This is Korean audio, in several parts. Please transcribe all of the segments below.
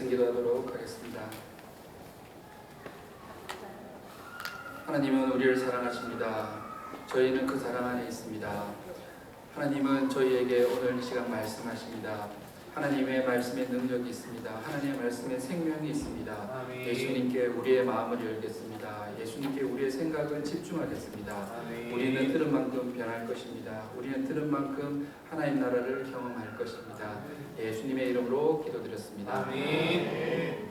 말씀 기도하도록 하겠습니다. 하나님은 우리를 사랑하십니다. 저희는 그 사랑 안에 있습니다. 하나님은 저희에게 오늘 이 시간 말씀하십니다. 하나님의 말씀에 능력이 있습니다. 하나님의 말씀에 생명이 있습니다. 아멘. 예수님께 우리의 마음을 열겠습니다. 예수님께 우리의 생각을 집중하겠습니다. 아멘. 우리는 들은 만큼 변할 것입니다. 우리는 들은 만큼 하나님 나라를 경험할 것입니다. 예수님의 이름으로 기도드렸습니다. 아멘.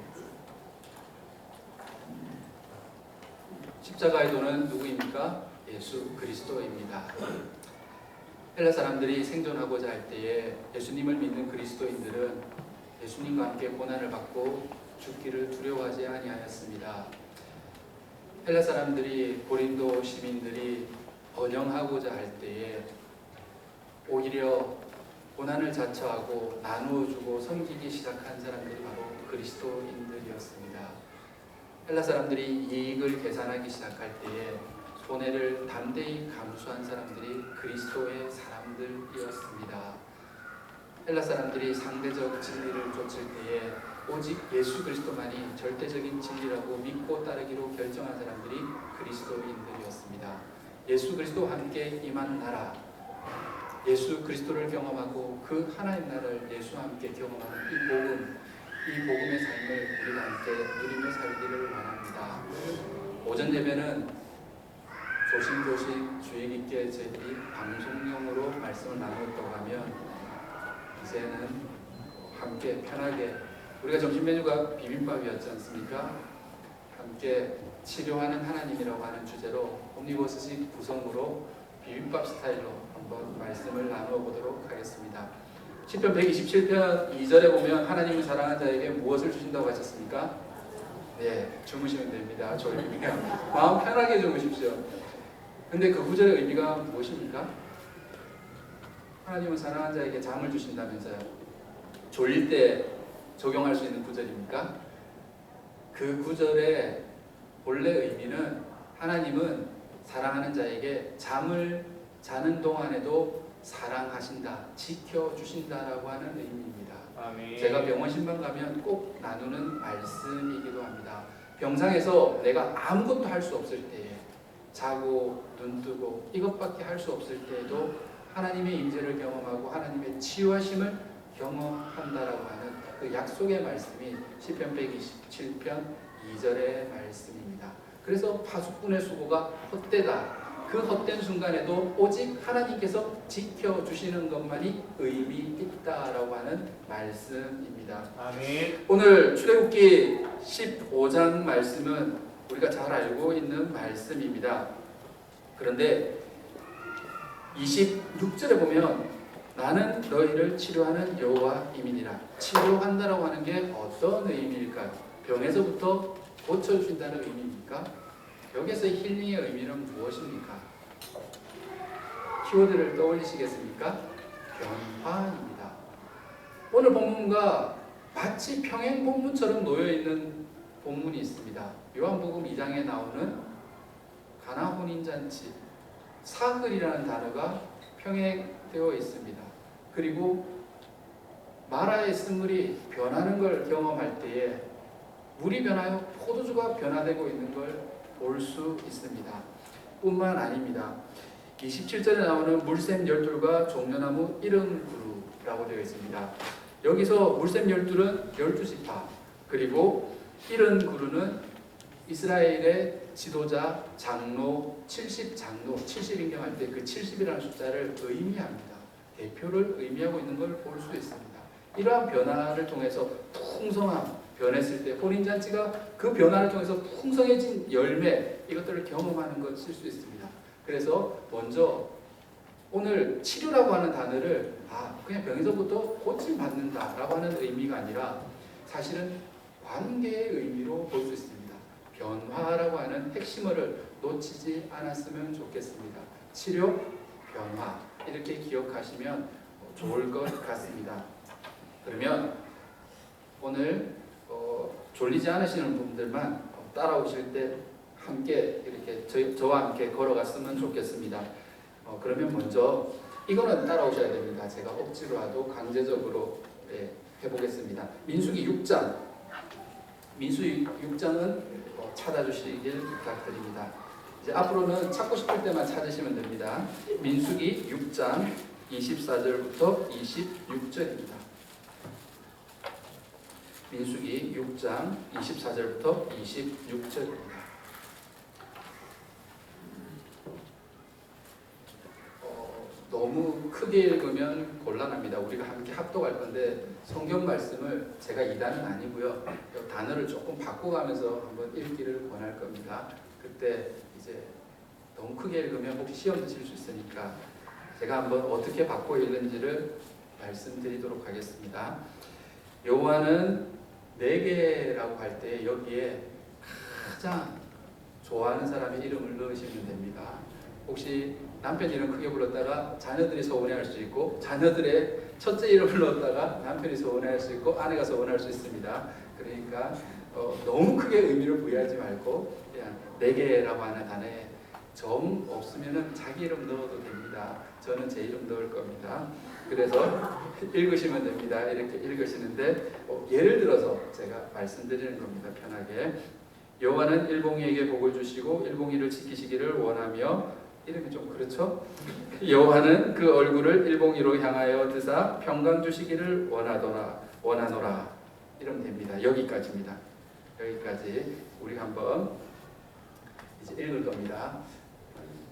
십자가의 도는 누구입니까? 예수 그리스도입니다. 헬라 사람들이 생존하고자 할 때에 예수님을 믿는 그리스도인들은 예수님과 함께 고난을 받고 죽기를 두려워하지 아니하였습니다. 헬라 사람들이 고린도 시민들이 번영하고자 할 때에 오히려 고난을 자처하고 나누어주고 섬기기 시작한 사람들이 바로 그리스도인들이었습니다. 헬라 사람들이 이익을 계산하기 시작할 때에 손해를 담대히 감수한 사람들이 그리스도의 사람들이었습니다. 헬라 사람들이 상대적 진리를 좇을 때에 오직 예수 그리스도만이 절대적인 진리라고 믿고 따르기로 결정한 사람들이 그리스도인들이었습니다. 예수 그리스도와 함께 임한 나라, 예수 그리스도를 경험하고 그 하나님 나라를 예수와 함께 경험하는 이 복음의 삶을 우리가 함께 누리며 살기를 원합니다. 오전 예배는 조심조심 주의 깊게 저희들이 방송용으로 말씀을 나누었다고 하면 이제는 함께 편하게 우리가 점심 메뉴가 비빔밥이었지 않습니까? 함께 치료하는 하나님이라고 하는 주제로 옴니버스식 구성으로 비빔밥 스타일로 한번 말씀을 나누어 보도록 하겠습니다. 시편 127편 2절에 보면 하나님은 사랑하는 자에게 무엇을 주신다고 하셨습니까? 네, 주무시면 됩니다. 졸리면 마음 편하게 주무십시오. 근데 그 구절의 의미가 무엇입니까? 하나님은 사랑하는 자에게 잠을 주신다면서요. 졸릴 때 적용할 수 있는 구절입니까? 그 구절의 본래 의미는 하나님은 사랑하는 자에게 잠을 자는 동안에도 사랑하신다, 지켜주신다라고 하는 의미입니다. 아멘. 제가 병원 신방 가면 꼭 나누는 말씀이기도 합니다. 병상에서 내가 아무것도 할 수 없을 때에 자고 눈 뜨고 이것밖에 할 수 없을 때에도 하나님의 임재를 경험하고 하나님의 치유하심을 경험한다라고 하는 그 약속의 말씀이 시편 127편 2절의 말씀입니다. 그래서 파수꾼의 수고가 헛되다. 그 헛된 순간에도 오직 하나님께서 지켜주시는 것만이 의미 있다라고 하는 말씀입니다. 아멘. 오늘 출애굽기 15장 말씀은 우리가 잘 알고 있는 말씀입니다. 그런데 26절에 보면 나는 너희를 치료하는 여호와임이니라. 치료한다라고 하는 게 어떤 의미일까요? 병에서부터 고쳐주신다는 의미입니까? 여기서 힐링의 의미는 무엇입니까? 키워드를 떠올리시겠습니까? 변화입니다. 오늘 본문과 마치 평행 본문처럼 놓여있는 본문이 있습니다. 요한복음 2장에 나오는 가나 혼인잔치, 사흘이라는 단어가 평행되어 있습니다. 그리고 마라의 쓴물이 변하는 걸 경험할 때에 물이 변하여 포도주가 변화되고 있는 걸 볼 수 있습니다. 뿐만 아닙니다. 27절에 나오는 물샘 12과 종려나무 70그루라고 되어 있습니다. 여기서 물샘 12은 12지파, 그리고 70그루는 이스라엘의 지도자, 장로, 70장로, 70인경할 때 그 70이라는 숫자를 의미합니다. 대표를 의미하고 있는 걸 볼 수 있습니다. 이러한 변화를 통해서 풍성함, 변했을 때 혼인잔치가 그 변화를 통해서 풍성해진 열매, 이것들을 경험하는 것일 수 있습니다. 그래서 먼저 오늘 치료라고 하는 단어를 그냥 병에서부터 고침받는다라고 하는 의미가 아니라 사실은 관계의 의미로 볼 수 있습니다. 변화라고 하는 핵심어를 놓치지 않았으면 좋겠습니다. 치료, 변화 이렇게 기억하시면 좋을 것 같습니다. 그러면 오늘 졸리지 않으시는 분들만 따라오실 때 함께 이렇게 저와 함께 걸어갔으면 좋겠습니다. 그러면 먼저 이거는 따라오셔야 됩니다. 제가 억지로라도 강제적으로 해보겠습니다. 민수기 6장 민수기 6장은 찾아주시길 부탁드립니다. 이제 앞으로는 찾고 싶을 때만 찾으시면 됩니다. 민수기 6장 24절부터 26절입니다. 민수기 6장 24절부터 26절입니다. 너무 크게 읽으면 곤란합니다. 우리가 함께 합독할 건데 성경 말씀을 제가 2단은 아니고요. 단어를 조금 바꿔가면서 한번 읽기를 권할 겁니다. 그때 이제 너무 크게 읽으면 혹시 시험 드실 수 있으니까 제가 한번 어떻게 바꿔 읽는지를 말씀드리도록 하겠습니다. 여호와는 내게라고 할 때 여기에 가장 좋아하는 사람의 이름을 넣으시면 됩니다. 혹시 남편 이름 크게 불렀다가 자녀들이 서운해할 수 있고, 자녀들의 첫째 이름을 불렀다가 남편이 서운해할 수 있고, 아내가 서운할 수 있습니다. 그러니까 너무 크게 의미를 부여하지 말고 그냥 내게라고 하는 단어에 점 없으면은 자기 이름 넣어도 됩니다. 저는 제 이름 넣을 겁니다. 그래서 읽으시면 됩니다. 이렇게 읽으시는데 예를 들어서 제가 말씀드리는 겁니다. 편하게. 여호와는 일봉이에게 복을 주시고 일봉이를 지키시기를 원하며, 이름이 좀 그렇죠? 여호와는 그 얼굴을 일봉이로 향하여 드사 평강 주시기를 원하노라. 이러면 됩니다. 여기까지입니다. 여기까지 우리가 한번 이제 읽을 겁니다.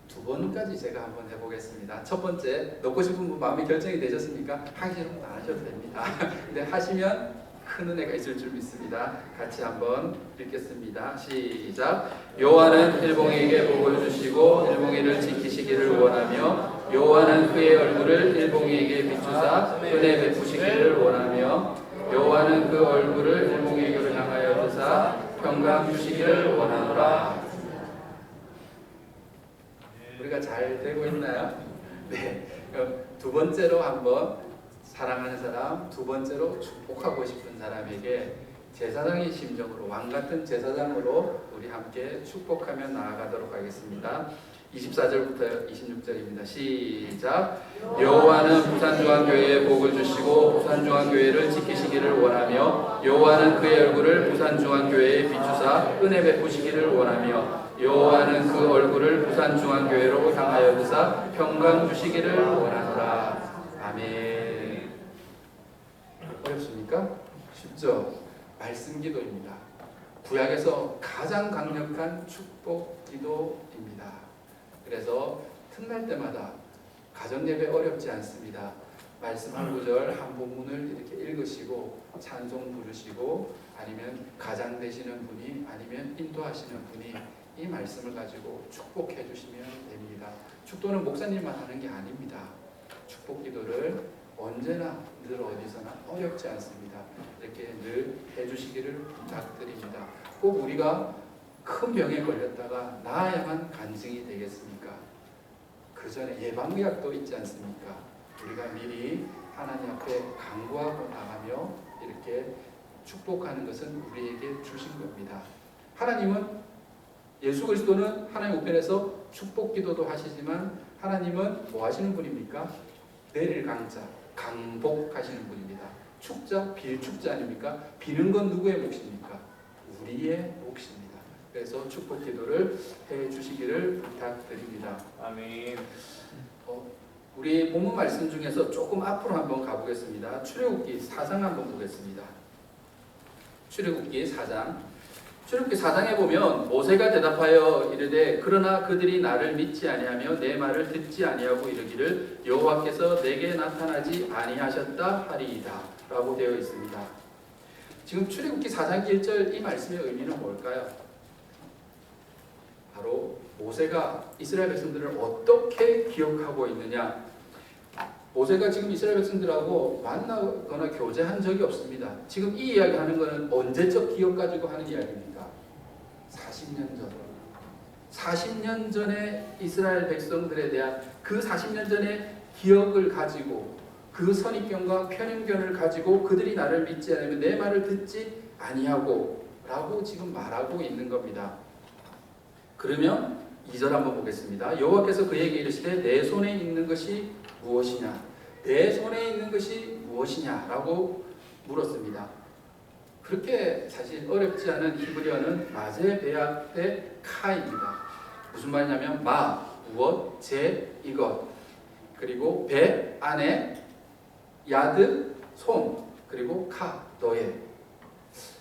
두 번까지 제가 한번 해보겠습니다. 첫 번째, 넣고 싶은 분 마음이 결정이 되셨습니까? 하기 싫으면 안 하셔도 됩니다. 근데 하시면 큰 은혜가 있을 줄 믿습니다. 같이 한번 읽겠습니다. 시작. 여호와는 일봉이에게 복을 주시고 일봉이를 지키시기를 원하며, 여호와는 그의 얼굴을 일봉이에게 비추사 은혜 베푸시기를 원하며, 여호와는 그 얼굴을 일봉이에게로 향하여 드사 평강 주시기를 원하노라. 우리가 잘 되고 있나요? 네. 두 번째로 한번 사랑하는 사람, 두 번째로 축복하고 싶은 사람에게 제사장의 심정으로, 왕같은 제사장으로 우리 함께 축복하며 나아가도록 하겠습니다. 24절부터 26절입니다. 시작. 여호와는 부산중앙교회에 복을 주시고 부산중앙교회를 지키시기를 원하며, 여호와는 그의 얼굴을 부산중앙교회에 비추사 은혜 베푸시기를 원하며, 여호와는 그 얼굴을 부산중앙교회로 향하여 드사 평강 주시기를 원하노라. 아멘. 어렵습니까? 쉽죠? 말씀 기도입니다. 구약에서 가장 강력한 축복 기도입니다. 그래서 틈날 때마다 가정 예배 어렵지 않습니다. 말씀 한 구절 한 본문을 이렇게 읽으시고 찬송 부르시고, 아니면 가장 되시는 분이, 아니면 인도하시는 분이 이 말씀을 가지고 축복해 주시면 됩니다. 축도는 목사님만 하는 게 아닙니다. 축복 기도를 언제나 늘 어디서나 어렵지 않습니다. 이렇게 늘 해주시기를 부탁드립니다. 꼭 우리가 큰 병에 걸렸다가 나아야만 간증이 되겠습니까? 그 전에 예방의학도 있지 않습니까? 우리가 미리 하나님 앞에 간구하고 나가며 이렇게 축복하는 것은 우리에게 주신 겁니다. 하나님은, 예수 그리스도는 하나님 우편에서 축복 기도도 하시지만 하나님은 뭐 하시는 분입니까? 내릴 강자, 강복하시는 분입니다. 축자, 빌 축자 아닙니까? 비는 건 누구의 몫입니까? 우리의 몫입니다. 그래서 축복 기도를 해 주시기를 부탁드립니다. 아멘. 우리 본문 말씀 중에서 조금 앞으로 한번 가보겠습니다. 출애굽기 4장 한번 보겠습니다. 출애굽기 4장. 출애굽기 4장에 보면 모세가 대답하여 이르되 그러나 그들이 나를 믿지 아니하며 내 말을 듣지 아니하고 이르기를 여호와께서 내게 나타나지 아니하셨다 하리이다 라고 되어 있습니다. 지금 출애굽기 4장 1절 이 말씀의 의미는 뭘까요? 바로 모세가 이스라엘 백성들을 어떻게 기억하고 있느냐. 모세가 지금 이스라엘 백성들하고 만나거나 교제한 적이 없습니다. 지금 이 이야기하는 것은 언제적 기억 가지고 하는 이야기입니까? 40년 전. 40년 전에 이스라엘 백성들에 대한 그 40년 전의 기억을 가지고, 그 선입견과 편견을 가지고 그들이 나를 믿지 않으면 내 말을 듣지 아니하고 라고 지금 말하고 있는 겁니다. 그러면 2절 한번 보겠습니다. 여호와께서 그에게 이르시되 내 손에 있는 것이 무엇이냐? 내 손에 있는 것이 무엇이냐? 라고 물었습니다. 그렇게 사실 어렵지 않은 히브리어는 마제 베아 때 카입니다. 무슨 말이냐면 마, 무엇, 제, 이것, 그리고 배, 안에, 야드, 손, 그리고 카, 너의.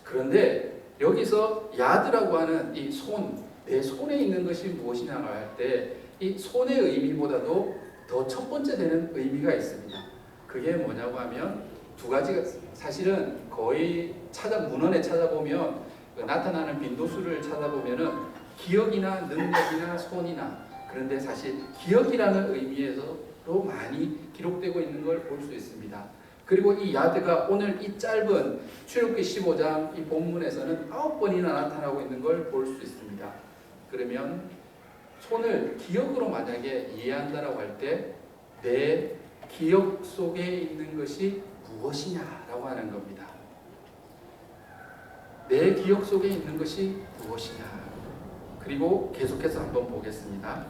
그런데 여기서 야드라고 하는 이 손, 내 손에 있는 것이 무엇이냐고 할 때 이 손의 의미보다도 더 첫 번째 되는 의미가 있습니다. 그게 뭐냐고 하면 두 가지가 사실은 거의 문헌에 찾아보면 나타나는 빈도수를 찾아보면은 기억이나 능력이나 손이나, 그런데 사실 기억이라는 의미에서로 많이 기록되고 있는 걸 볼 수 있습니다. 그리고 이 야드가 오늘 이 짧은 출애굽기 15장 이 본문에서는 9번이나 나타나고 있는 걸 볼 수 있습니다. 그러면 손을 기억으로 만약에 이해한다라고 할 때 내 기억 속에 있는 것이 무엇이냐라고 하는 겁니다. 내 기억 속에 있는 것이 무엇이냐. 그리고 계속해서 한번 보겠습니다.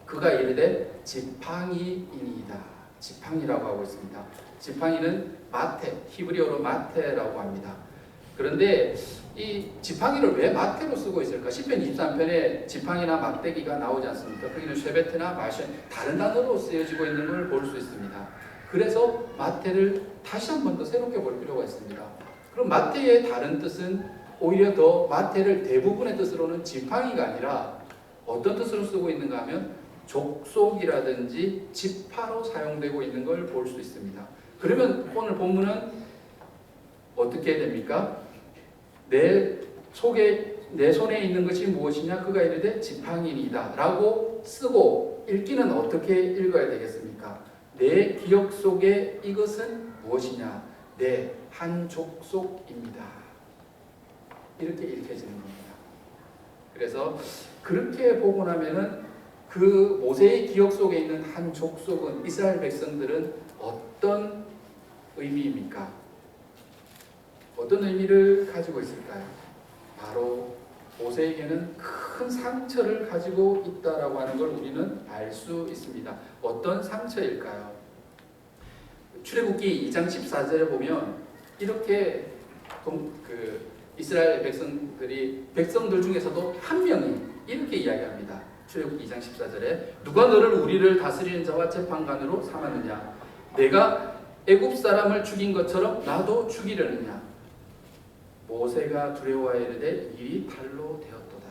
그가 이르되 지팡이이니이다. 지팡이라고 하고 있습니다. 지팡이는 마테, 히브리어로 마테라고 합니다. 그런데 이 지팡이를 왜 마테로 쓰고 있을까? 시편 23편에 지팡이나 막대기가 나오지 않습니까? 거기는 쉐베트나 마셴, 다른 단어로 쓰여지고 있는 걸 볼 수 있습니다. 그래서 마테를 다시 한 번 더 새롭게 볼 필요가 있습니다. 그럼 마테의 다른 뜻은 오히려 더 마테를 대부분의 뜻으로는 지팡이가 아니라 어떤 뜻으로 쓰고 있는가 하면 족속이라든지 지파로 사용되고 있는 걸 볼 수 있습니다. 그러면 오늘 본문은 어떻게 됩니까? 내 손에 있는 것이 무엇이냐? 그가 이르되 지팡이이다 라고 쓰고 읽기는 어떻게 읽어야 되겠습니까? 내 기억 속에 이것은 무엇이냐? 내 한 족속입니다. 이렇게 읽혀지는 겁니다. 그래서 그렇게 보고 나면은 그 모세의 기억 속에 있는 한 족속은, 이스라엘 백성들은 어떤 의미입니까? 어떤 의미를 가지고 있을까요? 바로 모세에게는 큰 상처를 가지고 있다라고 하는 걸 우리는 알 수 있습니다. 어떤 상처일까요? 출애굽기 2장 14절에 보면 이렇게 이스라엘 백성들 중에서도 한 명이 이렇게 이야기합니다. 출애굽기 2장 14절에 누가 너를 우리를 다스리는 자와 재판관으로 삼았느냐? 내가 애굽 사람을 죽인 것처럼 나도 죽이려느냐? 모세가 두려워하여 이르되 일이 발로 되었도다.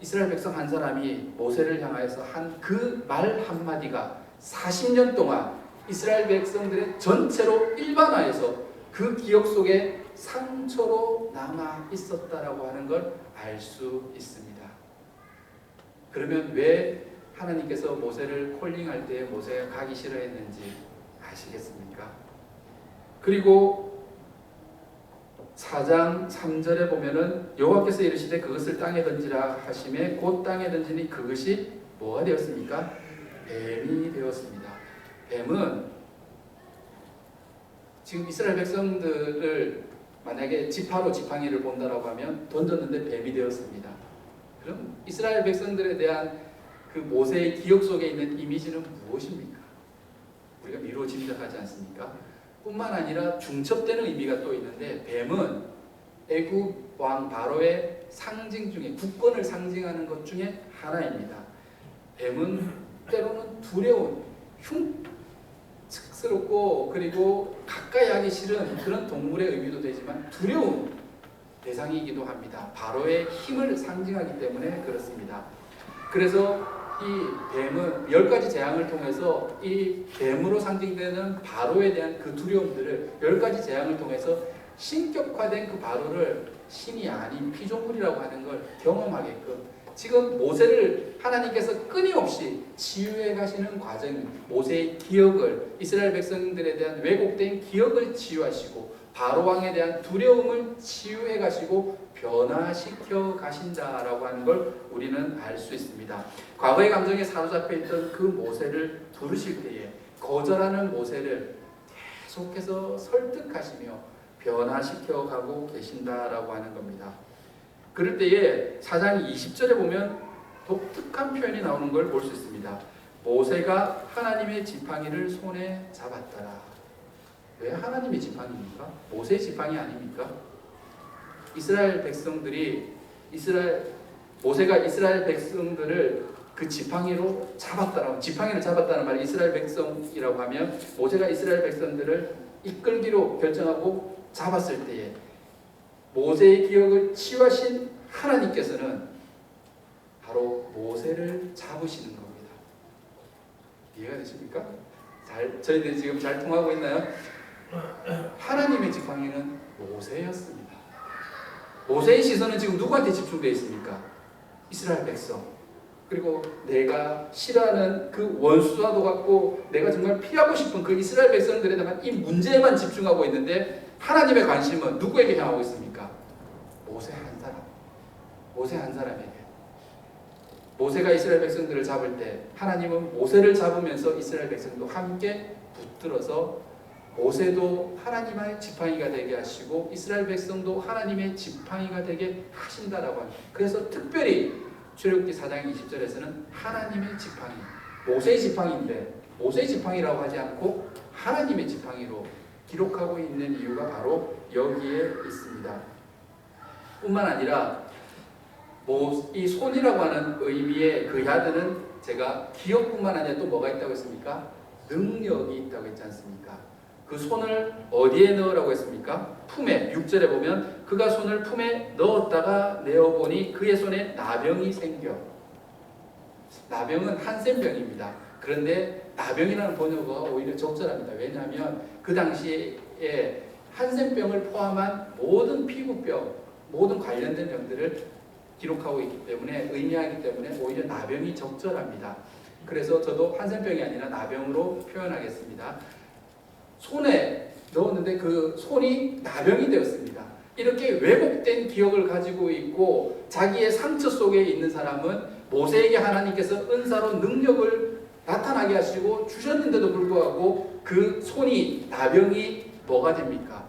이스라엘 백성 한 사람이 모세를 향하여서 한 그 말 한마디가 40년 동안 이스라엘 백성들의 전체로 일반화해서 그 기억 속에 상처로 남아 있었다라고 하는 걸 알 수 있습니다. 그러면 왜 하나님께서 모세를 콜링할 때 모세가 가기 싫어했는지 아시겠습니까? 그리고 4장 3절에 보면은 여호와께서 이르시되 그것을 땅에 던지라 하심에 곧 땅에 던지니 그것이 뭐가 되었습니까? 뱀이 되었습니다. 뱀은 지금 이스라엘 백성들을 만약에 지파로 지팡이를 본다라고 하면 던졌는데 뱀이 되었습니다. 그럼 이스라엘 백성들에 대한 그 모세의 기억 속에 있는 이미지는 무엇입니까? 우리가 미루어 짐작하지 않습니까? 뿐만 아니라 중첩되는 의미가 또 있는데, 뱀은 애굽 왕 바로의 상징 중에, 국권을 상징하는 것 중에 하나입니다. 뱀은 때로는 두려운, 흉측스럽고 그리고 가까이 하기 싫은 그런 동물의 의미도 되지만 두려운 대상이기도 합니다. 바로의 힘을 상징하기 때문에 그렇습니다. 그래서 이 뱀은 10가지 재앙을 통해서 이 뱀으로 상징되는 바로에 대한 그 두려움들을 10가지 재앙을 통해서 신격화된 그 바로를 신이 아닌 피조물이라고 하는 걸 경험하게끔, 지금 모세를 하나님께서 끊임없이 치유해 가시는 과정입니다. 모세의 기억을, 이스라엘 백성들에 대한 왜곡된 기억을 치유하시고 바로왕에 대한 두려움을 치유해 가시고 변화시켜 가신다라고 하는 걸 우리는 알 수 있습니다. 과거의 감정에 사로잡혀 있던 그 모세를 부르실 때에 거절하는 모세를 계속해서 설득하시며 변화시켜 가고 계신다라고 하는 겁니다. 그럴 때에 4장 20절에 보면 독특한 표현이 나오는 걸 볼 수 있습니다. 모세가 하나님의 지팡이를 손에 잡았더라. 왜 하나님의 지팡이입니까? 모세의 지팡이 아닙니까? 이스라엘 백성들이 모세가 이스라엘 백성들을 그 지팡이로 잡았다라고, 지팡이를 잡았다는 말이 이스라엘 백성이라고 하면 모세가 이스라엘 백성들을 이끌기로 결정하고 잡았을 때에 모세의 기억을 치유하신 하나님께서는 바로 모세를 잡으시는 겁니다. 이해가 되십니까? 저희들이 지금 잘 통하고 있나요? 하나님의 지팡이는 모세였습니다. 모세의 시선은 지금 누구한테 집중되어 있습니까? 이스라엘 백성. 그리고 내가 싫어하는 그 원수와도 같고 내가 정말 피하고 싶은 그 이스라엘 백성들에다가 이 문제에만 집중하고 있는데 하나님의 관심은 누구에게 향하고 있습니까? 모세 한 사람. 모세 한 사람에게. 모세가 이스라엘 백성들을 잡을 때 하나님은 모세를 잡으면서 이스라엘 백성도 함께 붙들어서 모세도 하나님의 지팡이가 되게 하시고 이스라엘 백성도 하나님의 지팡이가 되게 하신다라고 합니다. 그래서 특별히 출애굽기 4장 20절에서는 하나님의 지팡이, 모세의 지팡이인데 모세의 지팡이라고 하지 않고 하나님의 지팡이로 기록하고 있는 이유가 바로 여기에 있습니다. 뿐만 아니라 이 손이라고 하는 의미의 그 야드는 제가 기억뿐만 아니라 또 뭐가 있다고 했습니까? 능력이 있다고 했지 않습니까? 그 손을 어디에 넣으라고 했습니까? 품에. 6절에 보면 그가 손을 품에 넣었다가 내어보니 그의 손에 나병이 생겨. 나병은 한센병입니다. 그런데 나병이라는 번역어가 오히려 적절합니다. 왜냐하면 그 당시에 한센병을 포함한 모든 피부병, 모든 관련된 병들을 기록하고 있기 때문에 의미하기 때문에 오히려 나병이 적절합니다. 그래서 저도 한센병이 아니라 나병으로 표현하겠습니다. 손에 넣었는데 그 손이 나병이 되었습니다. 이렇게 왜곡된 기억을 가지고 있고 자기의 상처 속에 있는 사람은 모세에게 하나님께서 은사로 능력을 나타나게 하시고 주셨는데도 불구하고 그 손이 나병이 뭐가 됩니까?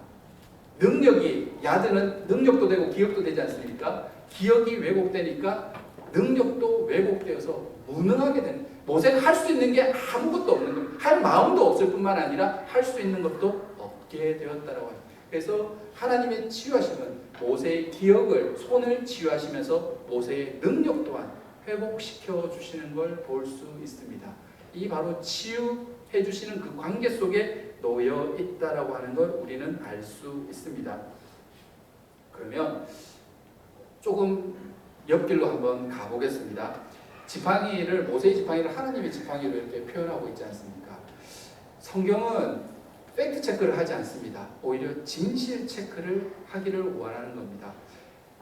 능력이, 야드는 능력도 되고 기억도 되지 않습니까? 기억이 왜곡되니까 능력도 왜곡되어서 무능하게 되는, 모세가 할 수 있는 게 아무것도 없는 거예요. 할 마음도 없을 뿐만 아니라 할 수 있는 것도 없게 되었다라고 해요. 그래서 하나님의 치유하심은 모세의 기억을, 손을 치유하시면서 모세의 능력 또한 회복시켜 주시는 걸 볼 수 있습니다. 이 바로 치유해 주시는 그 관계 속에 놓여 있다라고 하는 걸 우리는 알 수 있습니다. 그러면 조금 옆길로 한번 가보겠습니다. 지팡이를, 모세의 지팡이를 하나님의 지팡이로 이렇게 표현하고 있지 않습니까? 성경은 팩트 체크를 하지 않습니다. 오히려 진실 체크를 하기를 원하는 겁니다.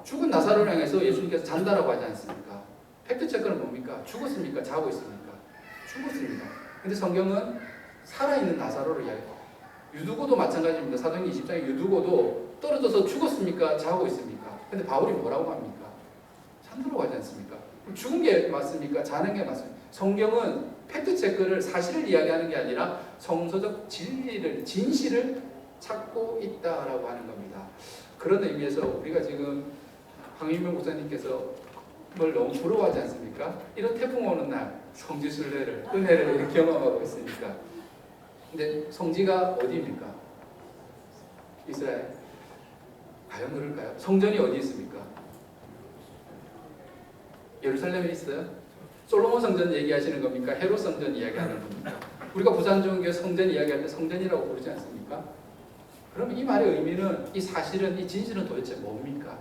죽은 나사로를 향해서 예수님께서 잔다라고 하지 않습니까? 팩트 체크는 뭡니까? 죽었습니까? 자고 있습니까? 죽었습니다. 근데 성경은 살아있는 나사로를 이야기해요. 유두고도 마찬가지입니다. 사도행전 20장에 유두고도 떨어져서 죽었습니까? 자고 있습니까? 근데 바울이 뭐라고 합니까? 잔다라고 하지 않습니까? 죽은 게 맞습니까? 자는 게 맞습니까? 성경은 팩트 체크를, 사실을 이야기하는 게 아니라 성서적 진리를, 진실을 찾고 있다라고 하는 겁니다. 그런 의미에서 우리가 지금 황민명 목사님께서 뭘 너무 부러워하지 않습니까? 이런 태풍 오는 날 성지순례를, 은혜를 이렇게 경험하고 있으니까. 근데 성지가 어디입니까? 이스라엘. 과연 그럴까요? 성전이 어디 있습니까? 예루살렘에 있어요? 솔로몬 성전 얘기하시는 겁니까? 헤롯 성전 이야기하는 겁니까? 우리가 부산종교회 성전 이야기할 때 성전이라고 부르지 않습니까? 그러면 이 말의 의미는, 이 사실은, 이 진실은 도대체 뭡니까?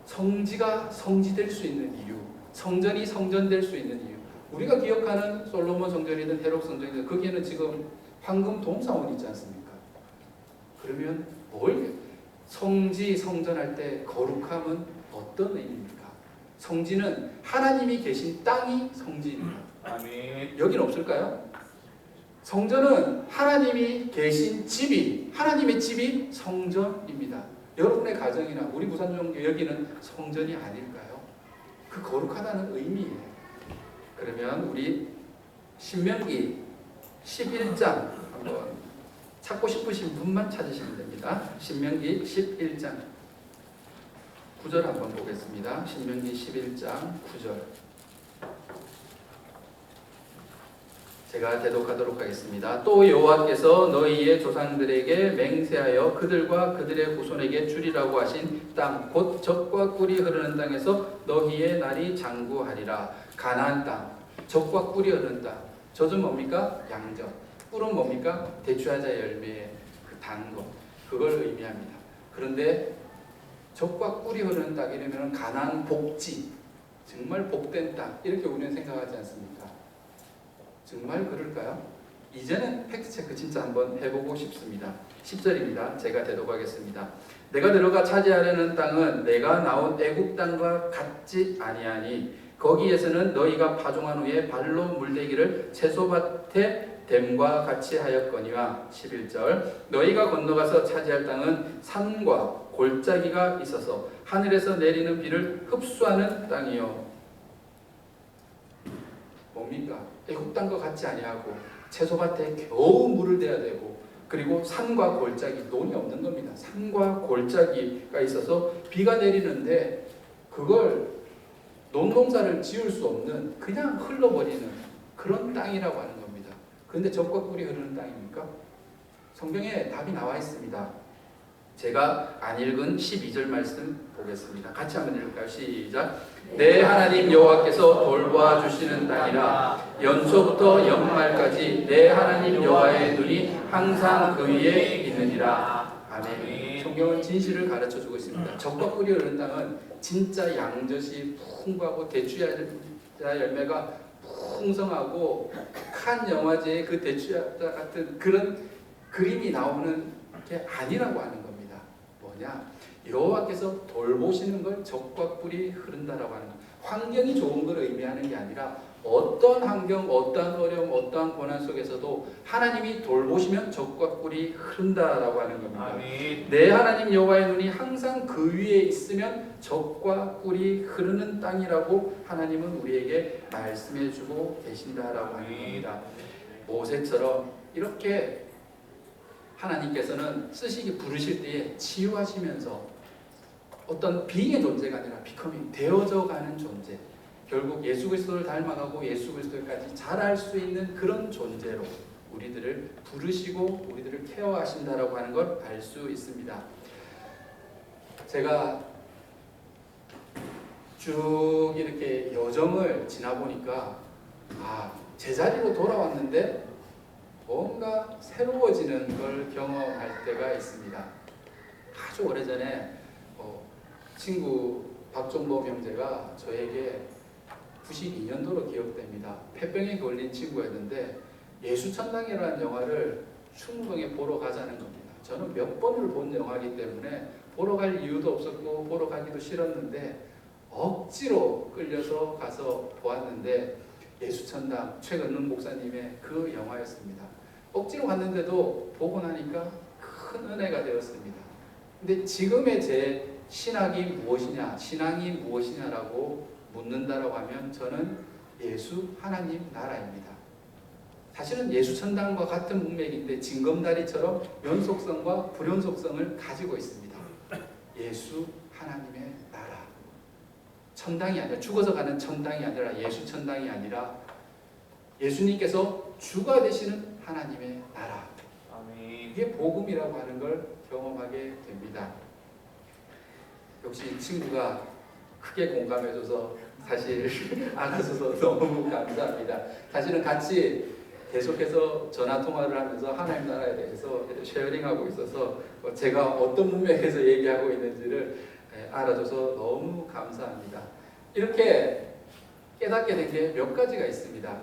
성지가 성지될 수 있는 이유, 성전이 성전될 수 있는 이유, 우리가 기억하는 솔로몬 성전이든 헤롯 성전이든 거기에는 지금 황금 동사원이 있지 않습니까? 그러면 성지, 성전할 때 거룩함은 어떤 의미입니까? 성지는 하나님이 계신 땅이 성지입니다. 아멘. 여기는 없을까요? 성전은 하나님이 계신 집이, 하나님의 집이 성전입니다. 여러분의 가정이나 우리 무산종교 여기는 성전이 아닐까요? 그 거룩하다는 의미예요. 그러면 우리 신명기 11장 한번 찾고 싶으신 분만 찾으시면 됩니다. 신명기 11장 9절 한번 보겠습니다. 신명기 11장 9절. 제가 대독하도록 하겠습니다. 또 여호와께서 너희의 조상들에게 맹세하여 그들과 그들의 후손에게 주리라고 하신 땅 곧 젖과 꿀이 흐르는 땅에서 너희의 날이 장구하리라. 가나안 땅, 젖과 꿀이 흐르는 땅. 젖은 뭡니까? 양젖. 꿀은 뭡니까? 대추하자 열매의 그 단 것. 그걸 의미합니다. 그런데 젖과 꿀이 흐르는 땅이라면 가나안 복지, 정말 복된 땅 이렇게 우리는 생각하지 않습니까? 정말 그럴까요? 이제는 팩트체크 진짜 한번 해보고 싶습니다. 10절입니다. 제가 대독하겠습니다. 내가 들어가 차지하려는 땅은 내가 나온 애굽 땅과 같지 아니하니 거기에서는 너희가 파종한 후에 발로 물대기를 채소밭에 댐과 같이 하였거니와 11절 너희가 건너가서 차지할 땅은 산과 골짜기가 있어서 하늘에서 내리는 비를 흡수하는 땅이요. 뭡니까? 애굽 땅과 같지 아니하고 채소밭에 겨우 물을 대야 되고 그리고 산과 골짜기, 논이 없는 겁니다. 산과 골짜기가 있어서 비가 내리는데 그걸 논농사를 지을 수 없는 그냥 흘러버리는 그런 땅이라고 하는 겁니다. 그런데 젖과 꿀이 흐르는 땅입니까? 성경에 답이 나와 있습니다. 제가 안 읽은 12절 말씀 보겠습니다. 같이 한번 읽을까요? 시작. 내 하나님 여호와께서 돌보아 주시는 땅이라 연초부터 연말까지 내 하나님 여호와의 눈이 항상 그 위에 있느니라. 아멘. 성경은 진실을 가르쳐 주고 있습니다. 젖과 꿀이 흐르는 땅은 진짜 양젖이 풍부하고 대추야 열매가 풍성하고 칸 영화제의 그 대추야 같은 그런 그림이 나오는 게 아니라고 하는 겁니다. 뭐냐? 여호와께서 돌보시는 걸 젖과 꿀이 흐른다라고 하는 것. 환경이 좋은 걸 의미하는 게 아니라 어떤 환경, 어떠한 어려움, 어떠한 고난 속에서도 하나님이 돌보시면 젖과 꿀이 흐른다라고 하는 겁니다. 아멘. 내 하나님 여호와의 눈이 항상 그 위에 있으면 젖과 꿀이 흐르는 땅이라고 하나님은 우리에게 말씀해주고 계신다라고 하는 겁니다. 모세처럼 이렇게 하나님께서는 쓰시기 부르실 때에 치유하시면서 어떤 비의 존재가 아니라 비커밍 되어져 가는 존재, 결국 예수 그리스도를 닮아가고 예수 그리스도까지 자랄 수 있는 그런 존재로 우리들을 부르시고 우리들을 케어하신다라고 하는 걸 알 수 있습니다. 제가 쭉 이렇게 여정을 지나보니까 제자리로 돌아왔는데 뭔가 새로워지는 걸 경험할 때가 있습니다. 아주 오래전에 친구 박종범 형제가 저에게 92년도로 기억됩니다. 폐병에 걸린 친구였는데 예수천당이라는 영화를 충무동에 보러 가자는 겁니다. 저는 몇 번을 본 영화이기 때문에 보러 갈 이유도 없었고 보러 가기도 싫었는데 억지로 끌려서 가서 보았는데 예수천당 최건능 목사님의 그 영화였습니다. 억지로 갔는데도 보고 나니까 큰 은혜가 되었습니다. 근데 지금의 제 신학이 무엇이냐, 신앙이 무엇이냐라고 묻는다라고 하면 저는 예수 하나님 나라입니다. 사실은 예수천당과 같은 문맥인데 징검다리처럼 연속성과 불연속성을 가지고 있습니다. 예수 하나님의 나라. 천당이 아니라 죽어서 가는 천당이 아니라 예수천당이 아니라 예수님께서 주가 되시는 하나님의 나라. 아멘. 이게 복음이라고 하는 걸 경험하게 됩니다. 역시 친구가 크게 공감해줘서 사실 알아줘서 너무 감사합니다. 사실은 같이 계속해서 전화통화를 하면서 하나님 나라에 대해서 쉐어링하고 있어서 제가 어떤 문맥에서 얘기하고 있는지를 알아줘서 너무 감사합니다. 이렇게 깨닫게 된 게 몇 가지가 있습니다.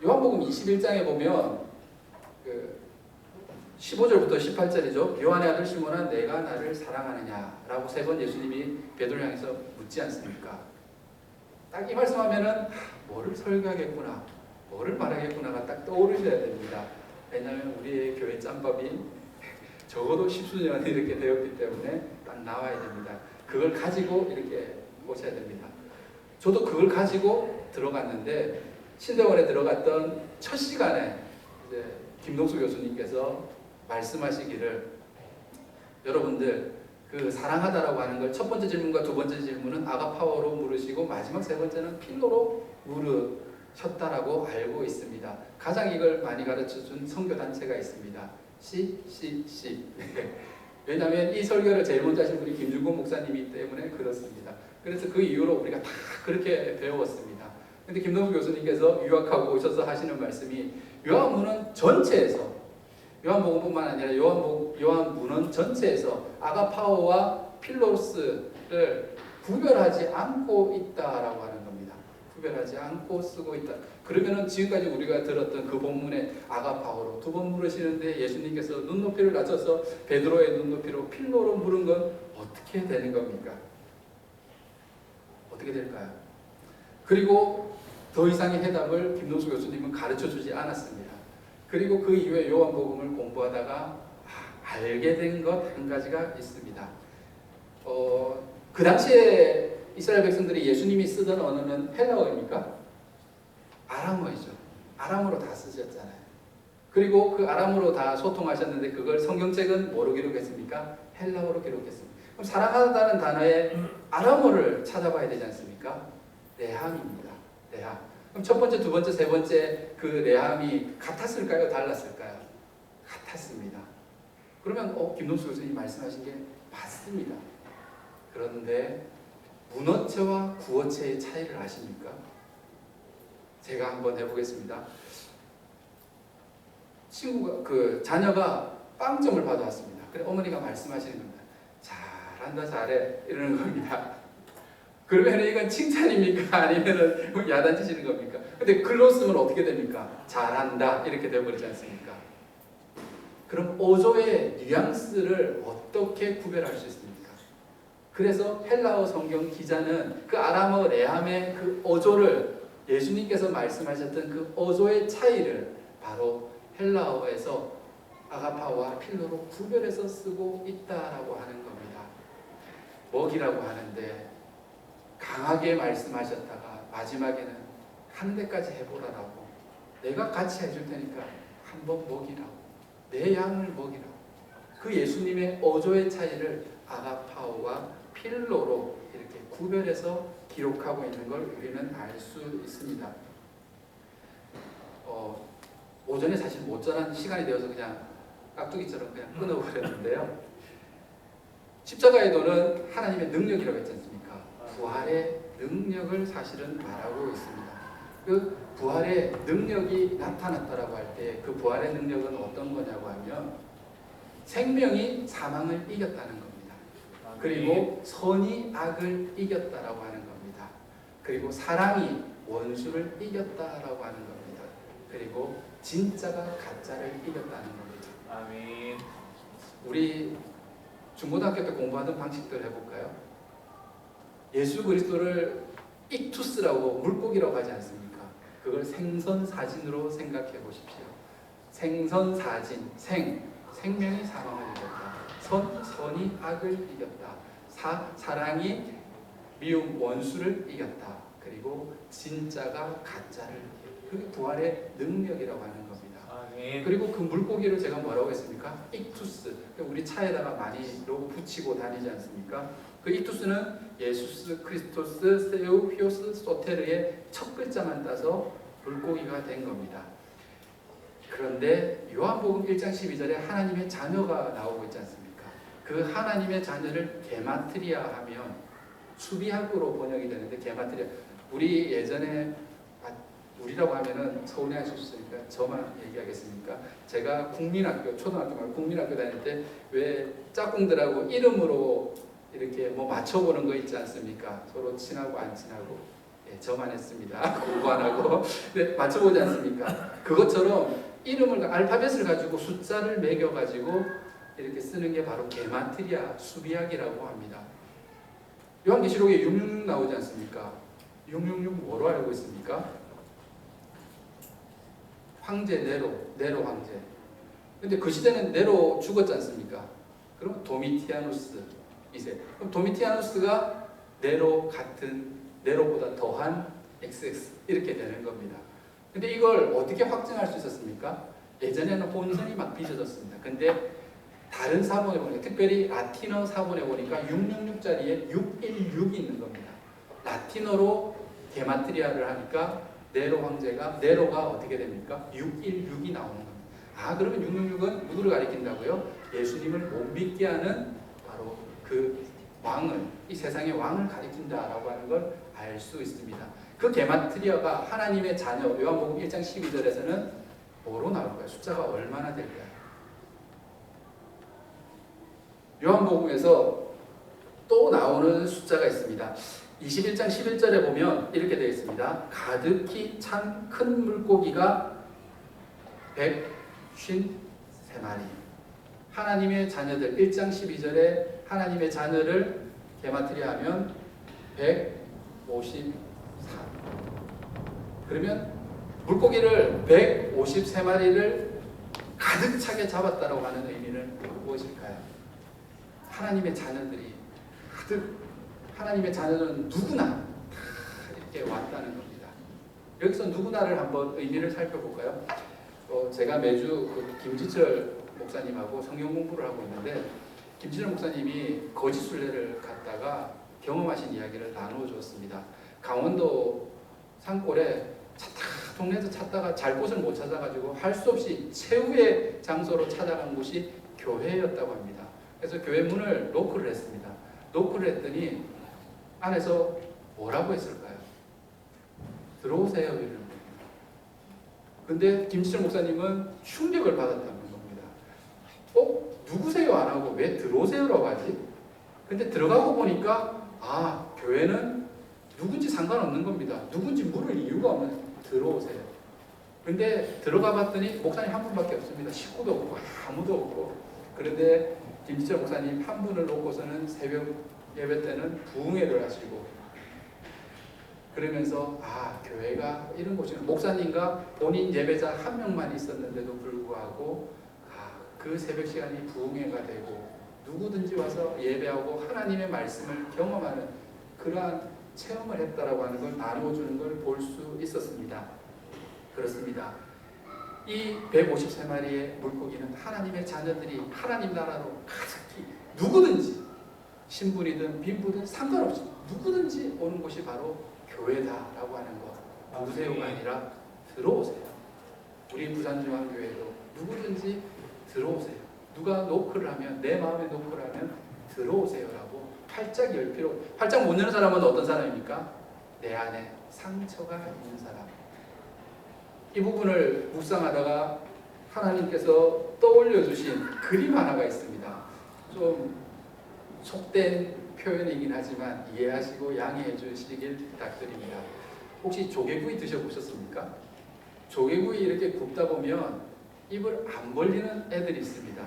요한복음 21장에 보면 15절부터 18절이죠. 요한의 아들 시몬아 내가 나를 사랑하느냐라고 세 번 예수님이 베드로를 향해서 묻지 않습니까? 딱 이 말씀하면은 뭐를 설교하겠구나, 뭐를 말하겠구나가 딱 떠오르셔야 됩니다. 왜냐하면 우리의 교회 짬밥이 적어도 10수년 이렇게 되었기 때문에 딱 나와야 됩니다. 그걸 가지고 이렇게 오셔야 됩니다. 저도 그걸 가지고 들어갔는데 신대원에 들어갔던 첫 시간에 이제 김동수 교수님께서 말씀하시기를 여러분들 그 사랑하다라고 하는 걸 첫 번째 질문과 두 번째 질문은 아가파워로 물으시고 마지막 세 번째는 필로로 셨다라고 알고 있습니다. 가장 이걸 많이 가르쳐준 선교단체가 있습니다. CCC. 왜냐하면 이 설교를 제일 먼저 하신 분이 김준곤 목사님이기 때문에 그렇습니다. 그래서 그 이후로 우리가 다 그렇게 배웠습니다. 근데 김동수 교수님께서 유학하고 오셔서 하시는 말씀이 요한문헌 전체에서, 요한복음뿐만 아니라 요한문헌 전체에서 아가파오와 필로스를 구별하지 않고 있다라고 하는 겁니다. 구별하지 않고 쓰고 있다. 그러면은 지금까지 우리가 들었던 그 본문에 아가파오로 두 번 물으시는데 예수님께서 눈높이를 낮춰서 베드로의 눈높이로 필로로 물은 건 어떻게 되는 겁니까? 어떻게 될까요? 그리고 더 이상의 해답을 김동수 교수님은 가르쳐 주지 않았습니다. 그리고 그 이후에 요한복음을 공부하다가 알게 된 것 한 가지가 있습니다. 그 당시에 이스라엘 백성들이 예수님이 쓰던 언어는 헬라어입니까? 아람어이죠. 아람어로 다 쓰셨잖아요. 그리고 그 아람어로 다 소통하셨는데 그걸 성경책은 뭐로 기록했습니까? 헬라어로 기록했습니다. 그럼 사랑하다는 단어의 아람어를 찾아봐야 되지 않습니까? 레함입니다. 레함. 그럼 첫 번째, 두 번째, 세 번째 그 레함이 같았을까요? 달랐을까요? 같았습니다. 그러면 김동수 교수님이 말씀하신 게 맞습니다. 그런데 문어체와 구어체의 차이를 아십니까? 제가 한번 해보겠습니다. 자녀가 빵점을 받아왔습니다. 그래 어머니가 말씀하시는 겁니다. 잘한다, 잘해 이러는 겁니다. 그러면 이건 칭찬입니까? 아니면 야단치시는 겁니까? 근데 글로 쓰면 어떻게 됩니까? 잘한다 이렇게 되어버리지 않습니까? 그럼 어조의 뉘앙스를 어떻게 구별할 수 있습니까? 그래서 헬라어 성경 기자는 그 아람어 레함의 그 어조를, 예수님께서 말씀하셨던 그 어조의 차이를 바로 헬라어에서 아가파오와 필로로 구별해서 쓰고 있다라고 하는 겁니다. 먹이라고 하는데 강하게 말씀하셨다가 마지막에는 한 대까지 해보라라고, 내가 같이 해줄 테니까 한번 먹이라고, 내 양을 먹이라고. 그 예수님의 어조의 차이를 아가파오와 필로로 이렇게 구별해서 기록하고 있는 걸 우리는 알 수 있습니다. 오전에 사실 못 전한 시간이 되어서 그냥 깍두기처럼 그냥 끊어버렸는데요. 십자가의 도는 하나님의 능력이라고 했지 않습니까? 부활의 능력을 사실은 말하고 있습니다. 그 부활의 능력이 나타났다라고 할 때 그 부활의 능력은 어떤 거냐고 하면 생명이 사망을 이겼다는 겁니다. 그리고 선이 악을 이겼다라고 하는 겁니다. 그리고 사랑이 원수를 이겼다라고 하는 겁니다. 그리고 진짜가 가짜를 이겼다는 겁니다. 아멘. 우리 중고등학교 때 공부하던 방식들 해볼까요? 예수 그리스도를 익투스라고 물고기라고 하지 않습니까? 그걸 생선사진으로 생각해 보십시오. 생선사진, 생명이 사망을 이겼다. 선이 악을 이겼다. 사랑이 미움 원수를 이겼다. 그리고 진짜가 가짜를 이겼다. 그게 부활의 능력이라고 하는 겁니다. 아멘. 그리고 그 물고기를 제가 뭐라고 했습니까? 익투스. 우리 차에다가 많이 로고 붙이고 다니지 않습니까? 그 익투스는 예수스 크리스토스 세우피오스 소테르의 첫 글자만 따서 물고기가 된 겁니다. 그런데 요한복음 1장 12절에 하나님의 자녀가 나오고 있지 않습니까? 그 하나님의 자녀를 게마트리아 하면 수비학으로 번역이 되는데, 게마트리아, 우리 예전에 우리라고 하면은 서울에 하셨으니까 저만 얘기하겠습니까? 제가 국민학교, 초등학교 말고 국민학교 다닐 때 왜 짝꿍들하고 이름으로 이렇게 뭐 맞춰보는 거 있지 않습니까? 서로 친하고 안 친하고. 예, 저만 했습니다. 공부 안 하고. 근데 맞춰보지 않습니까? 그것처럼 이름을, 알파벳을 가지고 숫자를 매겨가지고 이렇게 쓰는 게 바로 게마트리아 수비학이라고 합니다. 요한계시록에 666 나오지 않습니까? 666 뭐로 알고 있습니까? 황제 네로 황제. 근데 그 시대는 네로 죽었지 않습니까? 그럼 도미티아누스 2세. 그럼 도미티아누스가 네로 같은, 네로보다 더한 XX 이렇게 되는 겁니다. 근데 이걸 어떻게 확증할 수 있었습니까? 예전에는 본선이 막 빚어졌습니다. 근데 다른 사본에 보니까, 특별히 라틴어 사본에 보니까 666자리에 616이 있는 겁니다. 라틴어로 게마트리아를 하니까 네로가 어떻게 됩니까? 616이 나오는 겁니다. 아, 그러면 666은 누구를 가리킨다고요? 예수님을 못 믿게 하는 바로 그 왕을, 이 세상의 왕을 가리킨다라고 하는 걸 알 수 있습니다. 그 게마트리아가 하나님의 자녀, 요한복음 1장 12절에서는 뭐로 나올까요? 숫자가 얼마나 될까요? 요한복음에서 또 나오는 숫자가 있습니다. 21장 11절에 보면 이렇게 되어 있습니다. 가득히 찬 큰 물고기가 153마리. 하나님의 자녀들, 1장 12절에 하나님의 자녀를 게마트리아 하면 153. 그러면 물고기를 153마리를 가득 차게 잡았다고 하는 의미는 무엇일까요? 하나님의 자녀들이 가득, 하나님의 자녀는 누구나 이렇게 왔다는 겁니다. 여기서 누구나를 한번 의미를 살펴볼까요? 제가 매주 그 김지철 목사님하고 성경 공부를 하고 있는데, 김지철 목사님이 거짓순례를 갔다가 경험하신 이야기를 나누어 주었습니다. 강원도 산골에 동네에서 찾다가 잘 곳을 못 찾아가지고 할 수 없이 최후의 장소로 찾아간 곳이 교회였다고 합니다. 그래서 교회 문을 노크를 했습니다. 노크를 했더니 안에서 뭐라고 했을까요? 들어오세요 이러는 거예요. 근데 김지철 목사님은 충격을 받았다는 겁니다. 누구세요 안 하고 왜 들어오세요라고 하지? 근데 들어가고 보니까 교회는 누군지 상관없는 겁니다. 누군지 물을 이유가 없는, 들어오세요. 근데 들어가 봤더니 목사님 한 분밖에 없습니다. 식구도 없고 아무도 없고. 그런데 김지철 목사님 한 분을 놓고서는 새벽 예배 때는 부흥회를 하시고, 그러면서 교회가 이런 곳이구나. 목사님과 본인 예배자 한 명만 있었는데도 불구하고 그 새벽 시간이 부흥회가 되고 누구든지 와서 예배하고 하나님의 말씀을 경험하는 그러한 체험을 했다라고 하는 걸 나누어 주는 걸 볼 수 있었습니다. 그렇습니다. 이 153마리의 물고기는 하나님의 자녀들이 하나님 나라로 가득히 누구든지 신분이든 빈부든 상관없이 누구든지 오는 곳이 바로 교회다라고 하는 것. 누구세요가 아니라 들어오세요. 우리 부산중앙교회도 누구든지 들어오세요. 누가 노크를 하면, 내 마음에 노크를 하면 들어오세요라고 활짝 열 필요. 활짝 못 여는 사람은 어떤 사람입니까? 내 안에 상처가 있는 사람. 이 부분을 묵상하다가 하나님께서 떠올려 주신 그림 하나가 있습니다. 좀 속된 표현이긴 하지만 이해하시고 양해해 주시길 부탁드립니다. 혹시 조개구이 드셔보셨습니까? 조개구이 이렇게 굽다 보면 입을 안 벌리는 애들이 있습니다.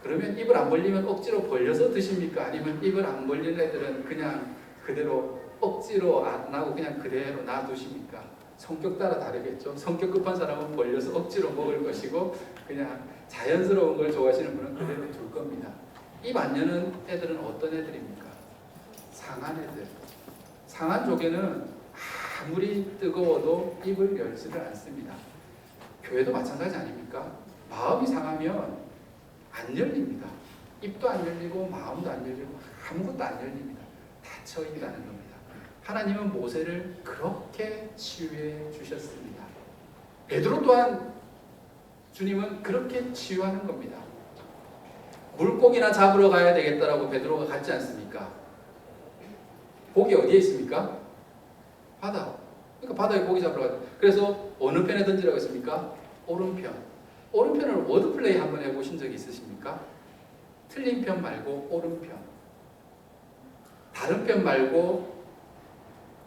그러면 입을 안 벌리면 억지로 벌려서 드십니까? 아니면 입을 안 벌리는 애들은 그냥 그대로 억지로 안 하고 그냥 그대로 놔두십니까? 성격 따라 다르겠죠. 성격 급한 사람은 벌려서 억지로 먹을 것이고, 그냥 자연스러운 걸 좋아하시는 분은 그대로 둘 겁니다. 입 안 여는 애들은 어떤 애들입니까? 상한 애들. 상한 조개는 아무리 뜨거워도 입을 열지를 않습니다. 교회도 마찬가지 아닙니까? 마음이 상하면 안 열립니다. 입도 안 열리고 마음도 안 열리고 아무것도 안 열립니다. 닫혀 있다는 겁니다. 하나님은 모세를 그렇게 치유해 주셨습니다. 베드로 또한 주님은 그렇게 치유하는 겁니다. 물고기나 잡으러 가야 되겠다라고 베드로가 갔지 않습니까? 고기 어디에 있습니까? 바다. 그러니까 바다에 고기 잡으러 가야 돼. 그래서 어느 편에 던지라고 했습니까? 오른편. 오른편을 워드플레이 한번 해보신 적이 있으십니까? 틀린 편 말고 오른편. 다른 편 말고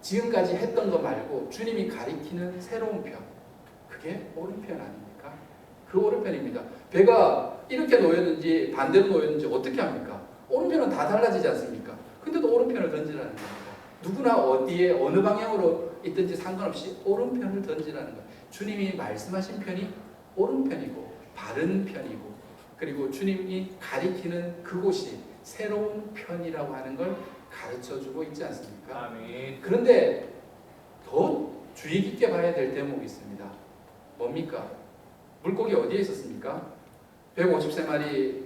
지금까지 했던 거 말고 주님이 가리키는 새로운 편. 그게 오른편 아닙니까? 그 오른편입니다. 배가 이렇게 놓였는지 반대로 놓였는지 어떻게 합니까? 오른편은 다 달라지지 않습니까? 근데도 오른편을 던지라는 겁니다. 누구나 어디에 어느 방향으로 있든지 상관없이 오른편을 던지라는 거예요. 주님이 말씀하신 편이 오른편이고 바른 편이고, 그리고 주님이 가리키는 그곳이 새로운 편이라고 하는 걸 가르쳐주고 있지 않습니까? 아멘. 그런데 더 주의 깊게 봐야 될 대목이 있습니다. 뭡니까? 물고기 어디에 있었습니까? 153마리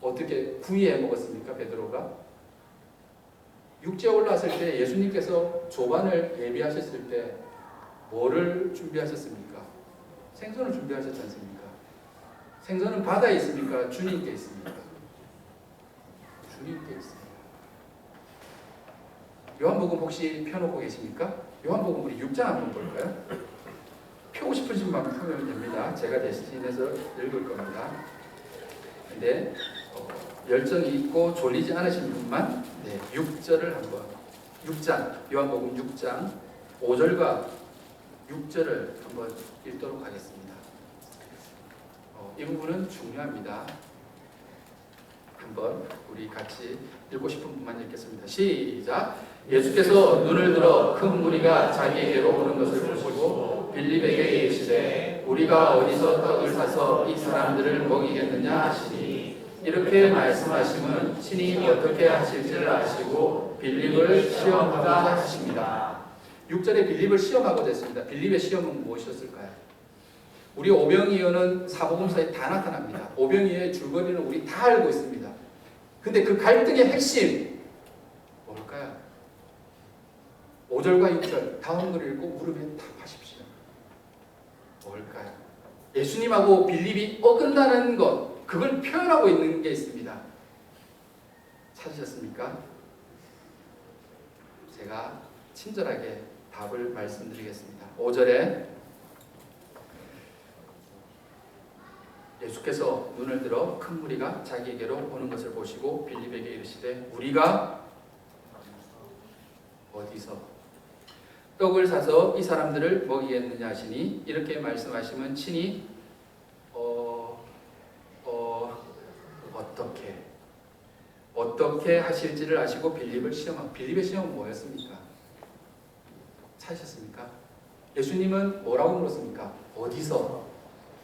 어떻게 구이해 먹었습니까? 베드로가 육지에 올라왔을 때 예수님께서 조반을 예비하셨을 때 뭐를 준비하셨습니까? 생선을 준비하셨지 않습니까? 생선은 바다에 있습니까? 주님께 있습니까? 주님께 있습니다. 요한복음 혹시 펴놓고 계십니까? 요한복음 우리 6장 한번 볼까요? 펴고 싶으신 만큼 펴면 됩니다. 제가 대신해서 읽을 겁니다. 근데 열정이 있고 졸리지 않으신 분만 6절을 한번 6장 요한복음 6장 5절과 6절을 한번 읽도록 하겠습니다. 이 부분은 중요합니다. 한번 우리 같이 읽고 싶은 분만 읽겠습니다. 시작. 예수께서 눈을 들어 큰 무리가 자기에게로 오는 것을 보시고 빌립에게 이르시되 우리가 어디서 떡을 사서 이 사람들을 먹이겠느냐 하시니 이렇게 말씀하심은 친히 어떻게 하실지를 아시고 빌립을 시험하다 하십니다. 6절에 빌립을 시험하고자 했습니다. 빌립의 시험은 무엇이었을까요? 우리 오병이어는 사복음서에 다 나타납니다. 오병이어의 줄거리는 우리 다 알고 있습니다. 근데 그 갈등의 핵심 뭘까요? 5절과 6절 다음 글 읽고 물음에 답하십시오. 뭘까요? 예수님하고 빌립이 어긋나는 것, 그걸 표현하고 있는 게 있습니다. 찾으셨습니까? 제가 친절하게 답을 말씀드리겠습니다. 5절에 예수께서 눈을 들어 큰 무리가 자기에게로 오는 것을 보시고 빌립에게 이르시되 우리가 어디서 떡을 사서 이 사람들을 먹이겠느냐 하시니 이렇게 말씀하시면 친히 어떻게 하실지를 아시고 빌립을 시험하고 빌립의 시험은 뭐였습니까? 찾으셨습니까? 예수님은 뭐라고 물었습니까? 어디서?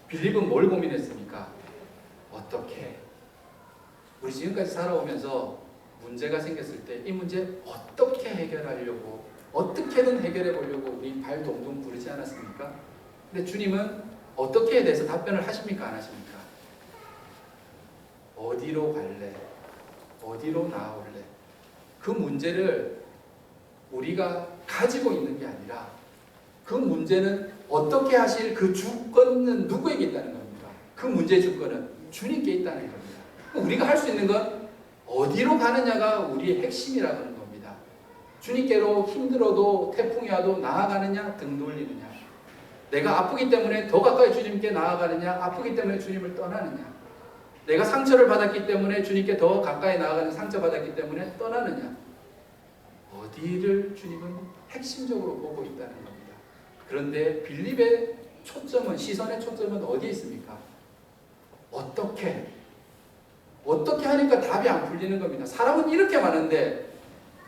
빌립은 뭘 고민했습니까? 어떻게? 우리 지금까지 살아오면서 문제가 생겼을 때 이 문제 어떻게 해결하려고 어떻게든 해결해 보려고 우리 발 동동 부르지 않았습니까? 근데 주님은 어떻게에 대해서 답변을 하십니까? 안 하십니까? 어디로 갈래? 어디로 나아올래? 그 문제를 우리가 가지고 있는 게 아니라 그 문제는 어떻게 하실 그 주권은 누구에게 있다는 겁니까? 그 문제의 주권은 주님께 있다는 겁니다. 우리가 할 수 있는 건 어디로 가느냐가 우리의 핵심이라는 겁니다. 주님께로 힘들어도 태풍이 와도 나아가느냐 등 돌리느냐, 내가 아프기 때문에 더 가까이 주님께 나아가느냐 아프기 때문에 주님을 떠나느냐, 내가 상처를 받았기 때문에 주님께 더 가까이 나아가는 상처받았기 때문에 떠나느냐, 어디를 주님은 핵심적으로 보고 있다는 겁니다. 그런데 빌립의 초점은, 시선의 초점은 어디에 있습니까? 어떻게 하니까 답이 안 풀리는 겁니다. 사람은 이렇게 많은데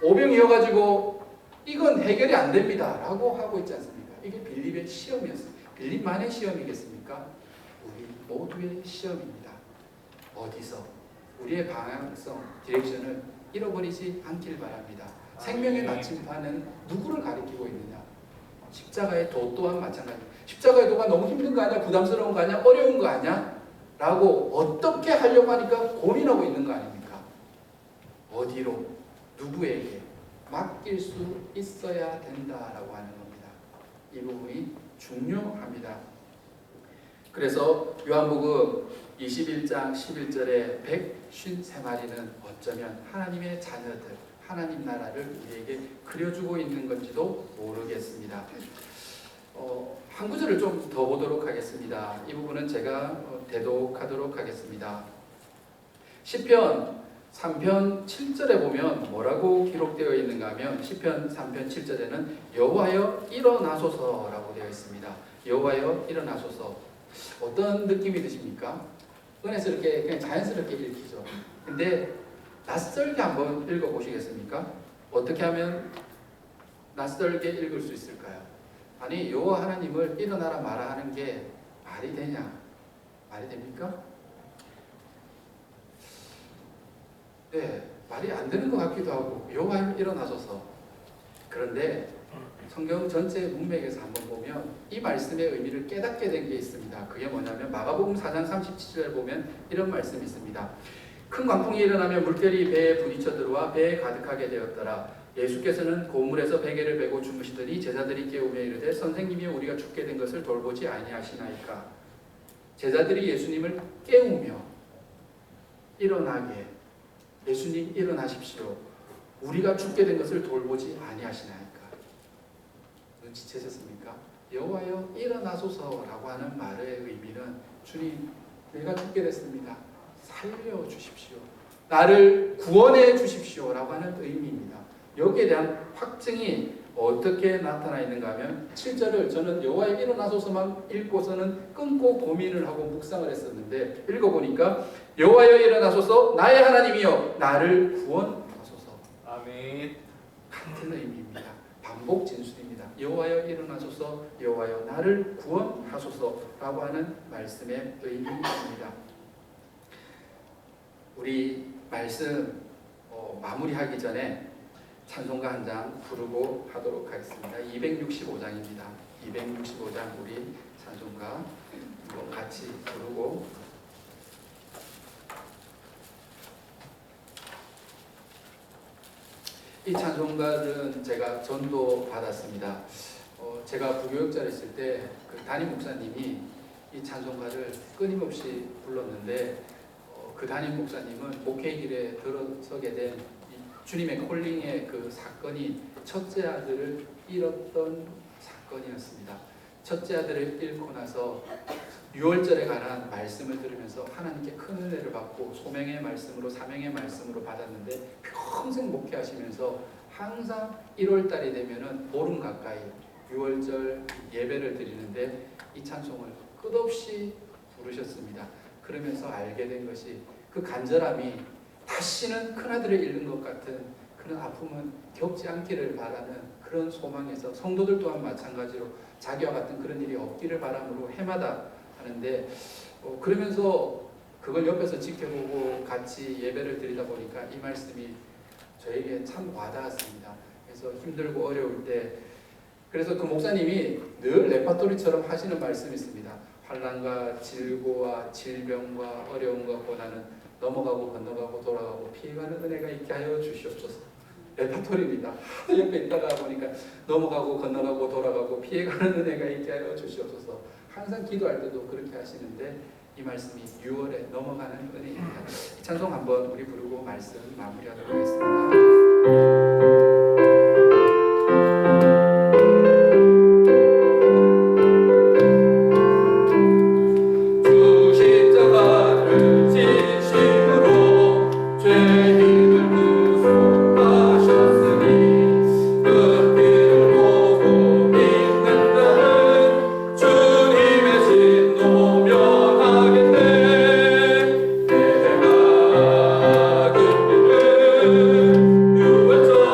오병이어가지고 이건 해결이 안 됩니다 라고 하고 있지 않습니까? 이게 빌립의 시험이었습니다. 빌립만의 시험이겠습니까? 우리 모두의 시험입니다. 어디서 우리의 방향성, 디렉션을 잃어버리지 않길 바랍니다. 생명의 나침판은 누구를 가리키고 있느냐? 십자가의 도 또한 마찬가지입니다. 십자가의 도가 너무 힘든 거 아니야? 부담스러운 거 아니야? 어려운 거 아니야? 라고 어떻게 하려고 하니까 고민하고 있는 거 아닙니까? 어디로, 누구에게 맡길 수 있어야 된다라고 하는 겁니다. 이 부분이 중요합니다. 그래서 요한복음 21장 11절에 153마리는 어쩌면 하나님의 자녀들, 하나님 나라를 우리에게 그려주고 있는 건지도 모르겠습니다. 한 구절을 좀 더 보도록 하겠습니다. 이 부분은 제가 대독하도록 하겠습니다. 시편 3편 7절에 보면 뭐라고 기록되어 있는가 하면 시편 3편 7절에는 여호와여 일어나소서라고 되어 있습니다. 여호와여 일어나소서. 어떤 느낌이 드십니까? 은혜스럽게 그냥 자연스럽게 읽히죠. 근데 낯설게 한번 읽어보시겠습니까? 어떻게 하면 낯설게 읽을 수 있을까요? 아니 여호와 하나님을 일어나라 마라 하는 게 말이 되냐? 말이 됩니까? 네, 말이 안 되는 것 같기도 하고 여호와 일어나소서. 그런데 성경 전체 문맥에서 한번 보면 이 말씀의 의미를 깨닫게 된 게 있습니다. 그게 뭐냐면 마가복음 4장 37절에 보면 이런 말씀이 있습니다. 큰 광풍이 일어나며 물결이 배에 부딪혀 들어와 배에 가득하게 되었더라. 예수께서는 고물에서 베개를 베고 주무시더니 제자들이 깨우며 이르되 선생님이 우리가 죽게 된 것을 돌보지 아니하시나이까. 제자들이 예수님을 깨우며 일어나게, 예수님 일어나십시오, 우리가 죽게 된 것을 돌보지 아니하시나이까. 눈치채셨습니까? 여호와여 일어나소서라고 하는 말의 의미는 주님, 내가 죽게 됐습니다, 살려주십시오, 나를 구원해 주십시오라고 하는 의미입니다. 여기에 대한 확증이 어떻게 나타나 있는가 하면 7절을 저는 여호와여 일어나소서만 읽고서는 끊고 고민을 하고 묵상을 했었는데, 읽어보니까 여호와여 일어나소서 나의 하나님이여 나를 구원하소서. 아멘. 같은 의미입니다. 반복 진술입니다. 여호와여 일어나소서, 여호와여 나를 구원하소서라고 하는 말씀의 의미입니다. 우리 말씀 마무리하기 전에 찬송가 한 장 부르고 하도록 하겠습니다. 265장입니다. 265장 우리 찬송가 같이 부르고 이 찬송가는 제가 전도 받았습니다. 제가 부교육자를 했을 때 그 담임 목사님이 이 찬송가를 끊임없이 불렀는데 그 담임 목사님은 목회 길에 들어서게 된 주님의 콜링의 그 사건이 첫째 아들을 잃었던 사건이었습니다. 첫째 아들을 잃고 나서 유월절에 관한 말씀을 들으면서 하나님께 큰 은혜를 받고 소명의 말씀으로 사명의 말씀으로 받았는데 평생 목회하시면서 항상 1월달이 되면은 보름 가까이 유월절 예배를 드리는데 이 찬송을 끝없이 부르셨습니다. 그러면서 알게 된 것이 그 간절함이 다시는 큰아들을 잃는 것 같은 그런 아픔은 겪지 않기를 바라는 그런 소망에서 성도들 또한 마찬가지로 자기와 같은 그런 일이 없기를 바람으로 해마다 하는데 그러면서 그걸 옆에서 지켜보고 같이 예배를 드리다 보니까 이 말씀이 저에게 참 와닿았습니다. 그래서 힘들고 어려울 때 그래서 그 목사님이 늘 레파토리처럼 하시는 말씀이 있습니다. 환난과 질고와 질병과 어려움과 넘어가고 건너가고 돌아가고 피해가는 은혜가 있게 하여 주시옵소서. 레파토리입니다. 옆에 있다가 보니까 넘어가고 건너가고 돌아가고 피해가는 은혜가 있게 하여 주시옵소서. 항상 기도할 때도 그렇게 하시는데 이 말씀이 6월에 넘어가는 은혜입니다. 이 찬송 한번 우리 부르고 말씀 마무리하도록 하겠습니다. 유월절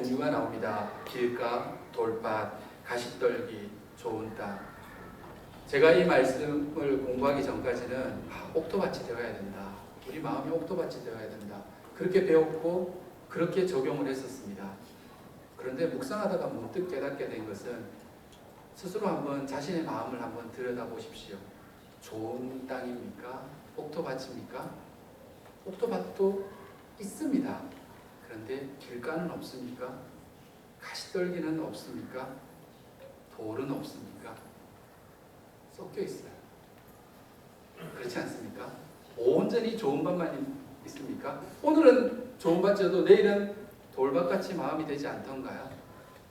종류가 나옵니다. 길가, 돌밭, 가시떨기, 좋은 땅. 제가 이 말씀을 공부하기 전까지는 옥토밭이 되어야 된다. 우리 마음이 옥토밭이 되어야 된다. 그렇게 배웠고 그렇게 적용을 했었습니다. 그런데 묵상하다가 문득 깨닫게 된 것은 스스로 한번 자신의 마음을 한번 들여다보십시오. 좋은 땅입니까? 옥토밭입니까? 옥토밭도 있습니다. 그런데 길가는 없습니까? 가시떨기는 없습니까? 돌은 없습니까? 섞여 있어요. 그렇지 않습니까? 온전히 좋은 밭만 있습니까? 오늘은 좋은 밭이어도 내일은 돌밭같이 마음이 되지 않던가요?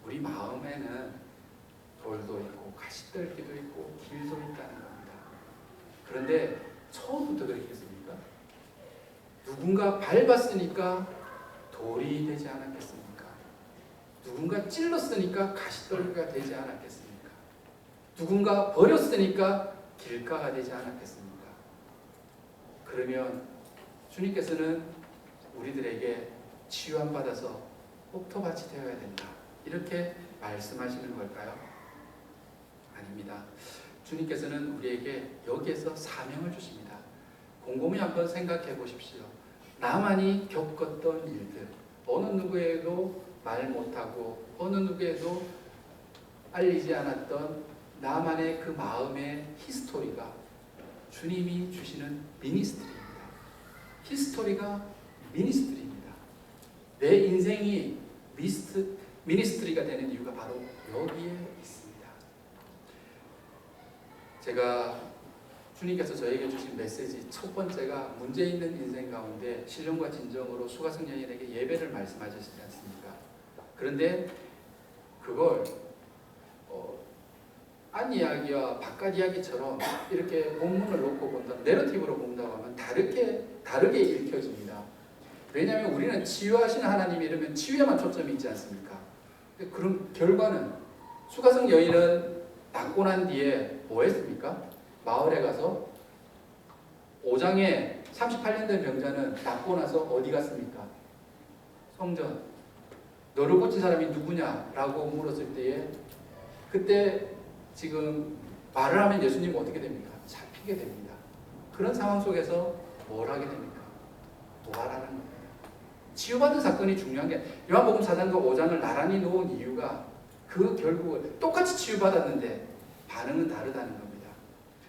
우리 마음에는 돌도 있고 가시떨기도 있고 길도 있다는 겁니다. 그런데 처음부터 그랬겠습니까? 누군가 밟았으니까 돌이 되지 않았겠습니까? 누군가 찔렀으니까 가시떨기가 되지 않았겠습니까? 누군가 버렸으니까 길가가 되지 않았겠습니까? 그러면 주님께서는 우리들에게 치유함받아서 옥토밭이 되어야 된다. 이렇게 말씀하시는 걸까요? 아닙니다. 주님께서는 우리에게 여기에서 사명을 주십니다. 곰곰이 한번 생각해 보십시오. 나만이 겪었던 일들, 어느 누구에도 말 못하고 어느 누구에도 알리지 않았던 나만의 그 마음의 히스토리가 주님이 주시는 미니스트리입니다. 히스토리가 미니스트리입니다. 내 인생이 미니스트리가 되는 이유가 바로 여기에 있습니다. 제가 주님께서 저에게 주신 메시지 첫 번째가 문제 있는 인생 가운데 신령과 진정으로 수가성 여인에게 예배를 말씀하셨지 않습니까? 그런데 그걸 안 이야기와 바깥 이야기처럼 이렇게 본문을 놓고 본다, 내러티브로 본다고 하면 다르게 읽혀집니다. 왜냐하면 우리는 치유하시는 하나님이 이러면 치유에만 초점이 있지 않습니까? 그럼 결과는 수가성 여인은 낫고 난 뒤에 뭐 했습니까? 마을에 가서 5장에 38년 된 병자는 낫고 나서 어디 갔습니까? 성전. 너를 고친 사람이 누구냐라고 물었을 때에 그때 지금 말을 하면 예수님은 어떻게 됩니까? 잡히게 됩니다. 그런 상황 속에서 뭘 하게 됩니까? 부활하는 겁니다. 치유받은 사건이 중요한 게 요한복음 4장과 5장을 나란히 놓은 이유가 그 결국 똑같이 치유받았는데 반응은 다르다는 겁니다.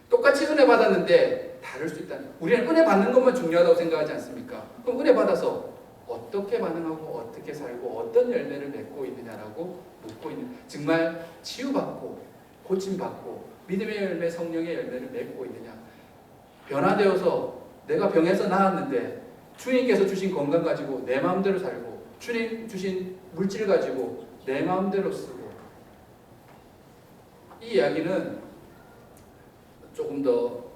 똑같이 은혜 받았는데 다를 수 있다는. 우리는 은혜 받는 것만 중요하다고 생각하지 않습니까? 그럼 은혜 받아서 어떻게 반응하고 어떻게 살고 어떤 열매를 맺고 있느냐라고 묻고 있는, 정말 치유받고 고침받고 믿음의 열매, 성령의 열매를 맺고 있느냐. 변화되어서 내가 병에서 나았는데 주님께서 주신 건강 가지고 내 마음대로 살고 주님 주신 물질 가지고 내 마음대로 쓰고. 이 이야기는 조금 더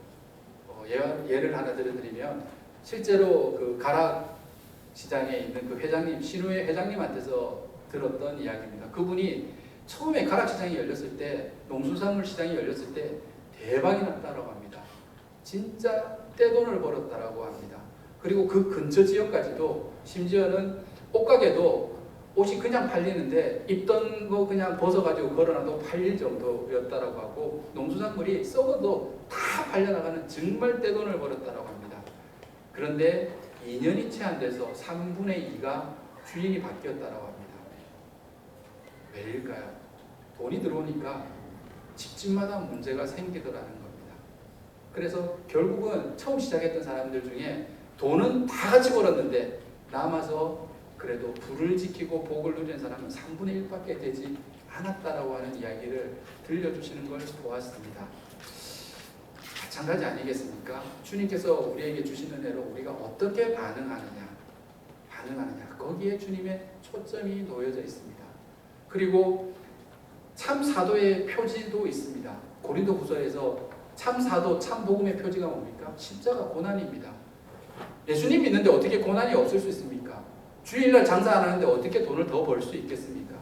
예를 하나 들어드리면 실제로 그 가락 시장에 있는 그 회장님, 신우회 회장님한테서 들었던 이야기입니다. 그분이 처음에 가락 시장이 열렸을 때, 농수산물 시장이 열렸을 때 대박이 났다고 합니다. 진짜 떼돈을 벌었다라고 합니다. 그리고 그 근처 지역까지도 심지어는 옷가게도 옷이 그냥 팔리는데 입던 거 그냥 벗어가지고 걸어놔도 팔릴 정도였다라고 하고 농수산물이 썩어도 다 팔려나가는 정말 떼돈을 벌었다라고 합니다. 그런데 2년이 채 안 돼서 3분의 2가 주인이 바뀌었다라고 합니다. 왜일까요? 돈이 들어오니까 집집마다 문제가 생기더라는 겁니다. 그래서 결국은 처음 시작했던 사람들 중에 돈은 다 같이 벌었는데 남아서 그래도 불을 지키고 복을 누리는 사람은 3분의 1밖에 되지 않았다라고 하는 이야기를 들려주시는 걸 보았습니다. 마찬가지 아니겠습니까? 주님께서 우리에게 주신 은혜로 우리가 어떻게 반응하느냐 거기에 주님의 초점이 놓여져 있습니다. 그리고 참 사도의 표지도 있습니다. 고린도후서에서 참 사도, 참 복음의 표지가 뭡니까? 십자가 고난입니다. 예수님 믿는데 어떻게 고난이 없을 수 있습니까? 주일날 장사 안 하는데 어떻게 돈을 더 벌 수 있겠습니까?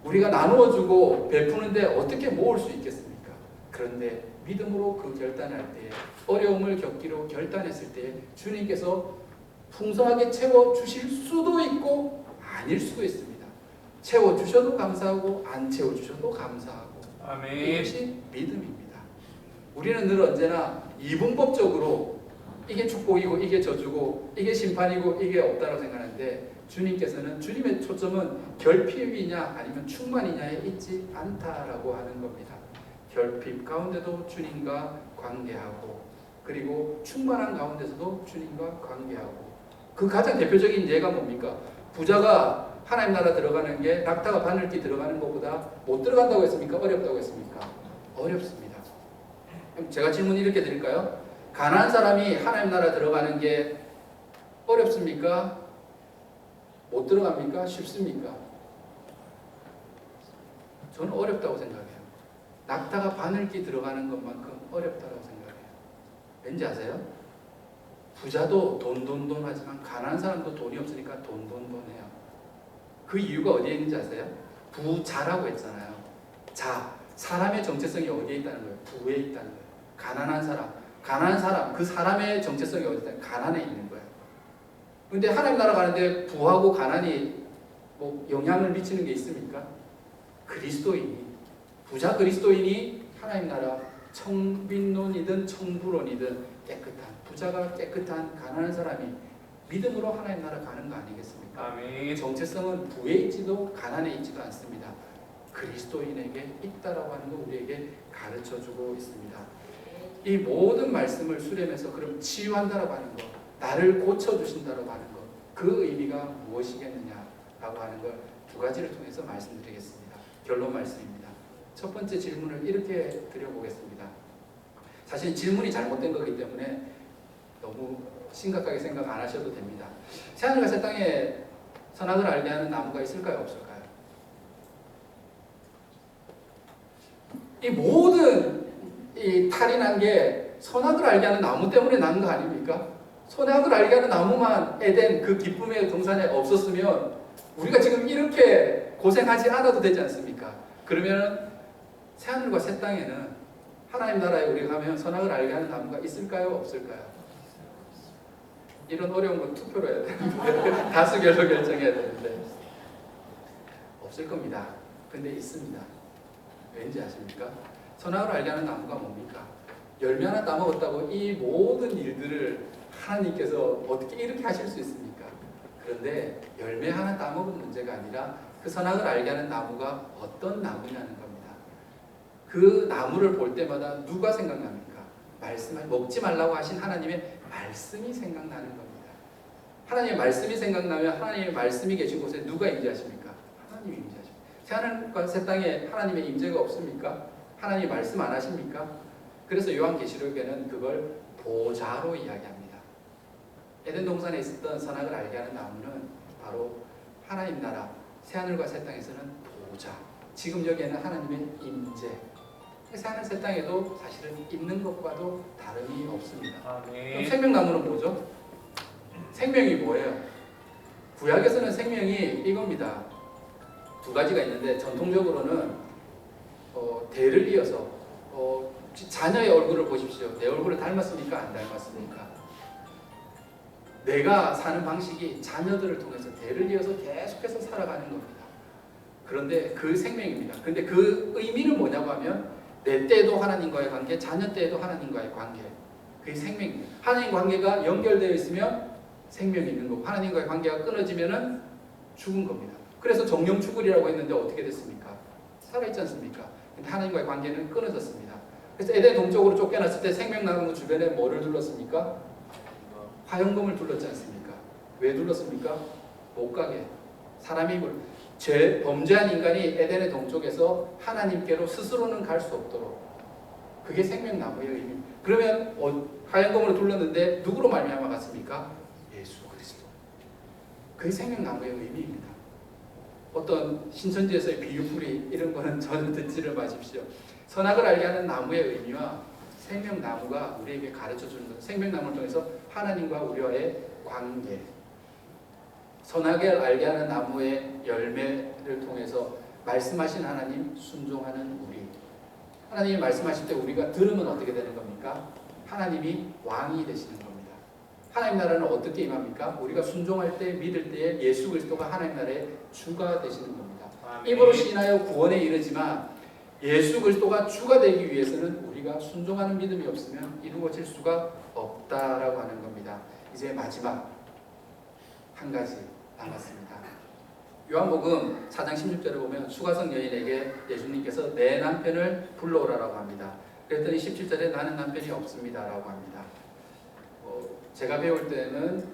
우리가 나누어주고 베푸는데 어떻게 모을 수 있겠습니까? 그런데 믿음으로 그 결단할 때, 어려움을 겪기로 결단했을 때 주님께서 풍성하게 채워주실 수도 있고 아닐 수도 있습니다. 채워주셔도 감사하고 안 채워주셔도 감사하고 아멘. 이것이 믿음입니다. 우리는 늘 언제나 이분법적으로 이게 축복이고 이게 저주고 이게 심판이고 이게 없다고 생각하는데 주님께서는 주님의 초점은 결핍이냐 아니면 충만이냐에 있지 않다라고 하는 겁니다. 결핍 가운데도 주님과 관계하고 그리고 충만한 가운데서도 주님과 관계하고 그 가장 대표적인 예가 뭡니까? 부자가 하나님 나라 들어가는 게 낙타가 바늘기 들어가는 것보다 못 들어간다고 했습니까? 어렵다고 했습니까? 어렵습니다. 그럼 제가 질문 이렇게 드릴까요? 가난한 사람이 하나님 나라 들어가는 게 어렵습니까? 못 들어갑니까? 쉽습니까? 저는 어렵다고 생각해요. 낙타가 바늘기 들어가는 것만큼 어렵다고 생각해요. 왠지 아세요? 부자도 돈 하지만 가난한 사람도 돈이 없으니까 돈 해요. 그 이유가 어디에 있는지 아세요? 부자라고 했잖아요. 자, 사람의 정체성이 어디에 있다는 거예요? 부에 있다는 거예요. 가난한 사람, 그 사람의 정체성이 어디에 있다는 거예요? 가난에 있는 거예요. 근데 하나님 나라 가는데 부하고 가난이 뭐 영향을 미치는 게 있습니까? 그리스도인이, 부자 그리스도인이 하나님 나라 청빈론이든 청부론이든 깨끗한, 부자가 깨끗한 가난한 사람이 믿음으로 하나님 나라 가는 거 아니겠습니까? 아멘. 정체성은 부에 있지도 가난에 있지도 않습니다. 그리스도인에게 있다라고 하는 거 우리에게 가르쳐주고 있습니다. 이 모든 말씀을 수렴해서 그럼 치유한다라고 하는 거, 나를 고쳐주신다라고 하는 것, 그 의미가 무엇이겠느냐라고 하는 걸 두 가지를 통해서 말씀드리겠습니다. 결론 말씀입니다. 첫 번째 질문을 이렇게 드려보겠습니다. 사실 질문이 잘못된 거기 때문에 너무 심각하게 생각 안 하셔도 됩니다. 새하늘과 새 땅에 선악을 알게 하는 나무가 있을까요? 없을까요? 이 모든 이 탈이 난 게 선악을 알게 하는 나무 때문에 난 거 아닙니까? 선악을 알게 하는 나무만 에덴 그 기쁨의 동산에 없었으면 우리가 지금 이렇게 고생하지 않아도 되지 않습니까? 그러면 새하늘과 새 땅에는 하나님 나라에 우리가 가면 선악을 알게 하는 나무가 있을까요? 없을까요? 이런 어려운 건 투표로 해야 되는데 다수결로 결정해야 되는데 없을 겁니다. 근데 있습니다. 왠지 아십니까? 선악을 알게 하는 나무가 뭡니까? 열매 하나 따먹었다고 이 모든 일들을 하나님께서 어떻게 이렇게 하실 수 있습니까? 그런데 열매 하나 따먹은 문제가 아니라 그 선악을 알게 하는 나무가 어떤 나무냐는 겁니다. 그 나무를 볼 때마다 누가 생각납니까? 먹지 말라고 하신 하나님의 말씀이 생각나는 겁니다. 하나님의 말씀이 생각나면 하나님의 말씀이 계신 곳에 누가 임재하십니까? 하나님이 임재하십니다. 새하늘과 새 땅에 하나님의 임재가 없습니까? 하나님이 말씀 안 하십니까? 그래서 요한계시록에는 그걸 보좌로 이야기합니다. 에덴 동산에 있었던 선악을 알게 하는 나무는 바로 하나님 나라 새하늘과 새 땅에서는 보좌, 지금 여기에는 하나님의 임재. 새하늘 새 땅에도 사실은 있는 것과도 다름이 없습니다. 아멘. 그럼 생명나무는 뭐죠? 생명이 뭐예요? 구약에서는 생명이 이겁니다. 두 가지가 있는데 전통적으로는 대를 이어서 자녀의 얼굴을 보십시오. 내 얼굴을 닮았습니까? 안 닮았습니까? 내가 사는 방식이 자녀들을 통해서 대를 이어서 계속해서 살아가는 겁니다. 그런데 그 생명입니다. 그런데 그 의미는 뭐냐고 하면 내 때에도 하나님과의 관계, 자녀 때에도 하나님과의 관계, 그게 생명입니다. 하나님 관계가 연결되어 있으면 생명이 있는 거고 하나님과의 관계가 끊어지면 죽은 겁니다. 그래서 정령 죽으리라고 했는데 어떻게 됐습니까? 살아있지 않습니까? 근데 하나님과의 관계는 끊어졌습니다. 그래서 에덴 동쪽으로 쫓겨났을 때 생명나무 주변에 뭐를 둘렀습니까? 화영검을 둘렀지 않습니까? 왜 둘렀습니까? 못 가게. 사람이 범죄한 인간이 에덴의 동쪽에서 하나님께로 스스로는 갈 수 없도록. 그게 생명나무의 의미. 그러면 화영검으로 둘렀는데 누구로 말미암아 갔습니까? 예수 그리스도. 그게 생명나무의 의미입니다. 어떤 신천지에서의 비유풀이 이런 거는 전혀 듣지를 마십시오. 선악을 알게 하는 나무의 의미와 생명나무가 우리에게 가르쳐주는 것, 생명나무를 통해서 하나님과 우리와의 관계, 선악을 알게 하는 나무의 열매를 통해서 말씀하신 하나님 순종하는 우리, 하나님이 말씀하실 때 우리가 들으면 어떻게 되는 겁니까? 하나님이 왕이 되시는 겁니다. 하나님 나라는 어떻게 임합니까? 우리가 순종할 때, 믿을 때에 예수 그리스도가 하나님 나라의 주가 되시는 겁니다. 겁니다. 아멘. 입으로 시인하여 구원에 이르지만 예수 그리스도가 주가 되기 위해서는 우리가 순종하는 믿음이 없으면 이루어질 수가 없다라고 하는 겁니다. 이제 마지막 한 가지 남았습니다. 요한복음 4장 16절에 보면 수가성 여인에게 예수님께서 내 남편을 불러오라라고 합니다. 그랬더니 17절에 나는 남편이 없습니다라고 합니다. 제가 배울 때는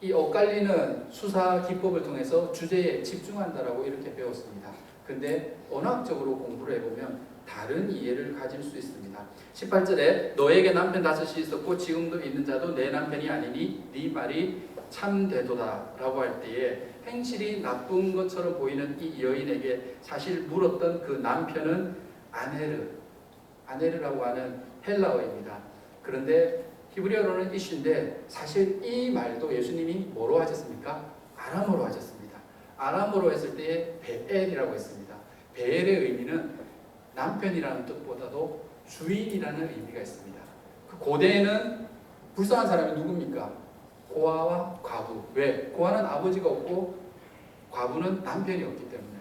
이 엇갈리는 수사 기법을 통해서 주제에 집중한다라고 이렇게 배웠습니다. 근데 언어학적으로 공부를 해보면 다른 이해를 가질 수 있습니다. 18절에 너에게 남편 5이 있었고 지금도 있는 자도 내 남편이 아니니 네 말이 참되도다 라고 할 때에 행실이 나쁜 것처럼 보이는 이 여인에게 사실 물었던 그 남편은 아네르라고 하는 헬라어입니다. 그런데 히브리어로는 이슈인데 사실 이 말도 예수님이 뭐로 하셨습니까? 아람어로 하셨습니다. 아람어로 했을 때에 베엘이라고 했습니다. 베엘의 의미는 남편이라는 뜻보다도 주인이라는 의미가 있습니다. 그 고대에는 불쌍한 사람이 누굽니까? 고아와 과부. 왜? 고아는 아버지가 없고 과부는 남편이 없기 때문에.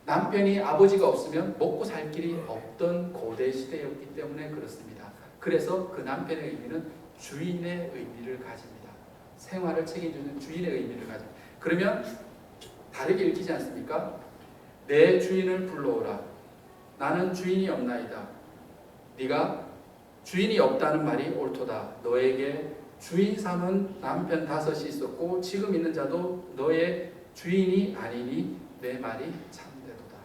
남편이 아버지가 없으면 먹고 살 길이 없던 고대 시대였기 때문에 그렇습니다. 그래서 그 남편의 의미는 주인의 의미를 가집니다. 생활을 책임지는 주인의 의미를 가집니다. 그러면 다르게 읽히지 않습니까? 내 주인을 불러오라. 나는 주인이 없나이다. 네가 주인이 없다는 말이 옳도다. 너에게 주인 삼은 남편 5이 있었고 지금 있는 자도 너의 주인이 아니니 내 말이 참되도다.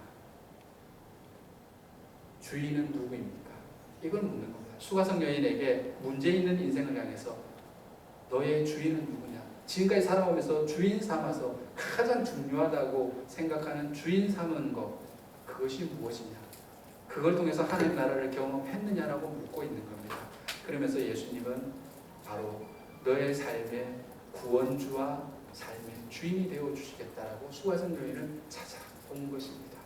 주인은 누구입니까? 이걸 묻는 겁니다. 수가성 여인에게 문제 있는 인생을 향해서 너의 주인은 누구냐? 지금까지 살아오면서 주인 삼아서 가장 중요하다고 생각하는 주인 삼은 것, 그것이 무엇이냐? 그걸 통해서 하나님 나라를 경험했느냐라고 묻고 있는 겁니다. 그러면서 예수님은 바로 너의 삶의 구원주와 삶의 주인이 되어 주시겠다라고 수가성 여인을 찾아온 것입니다.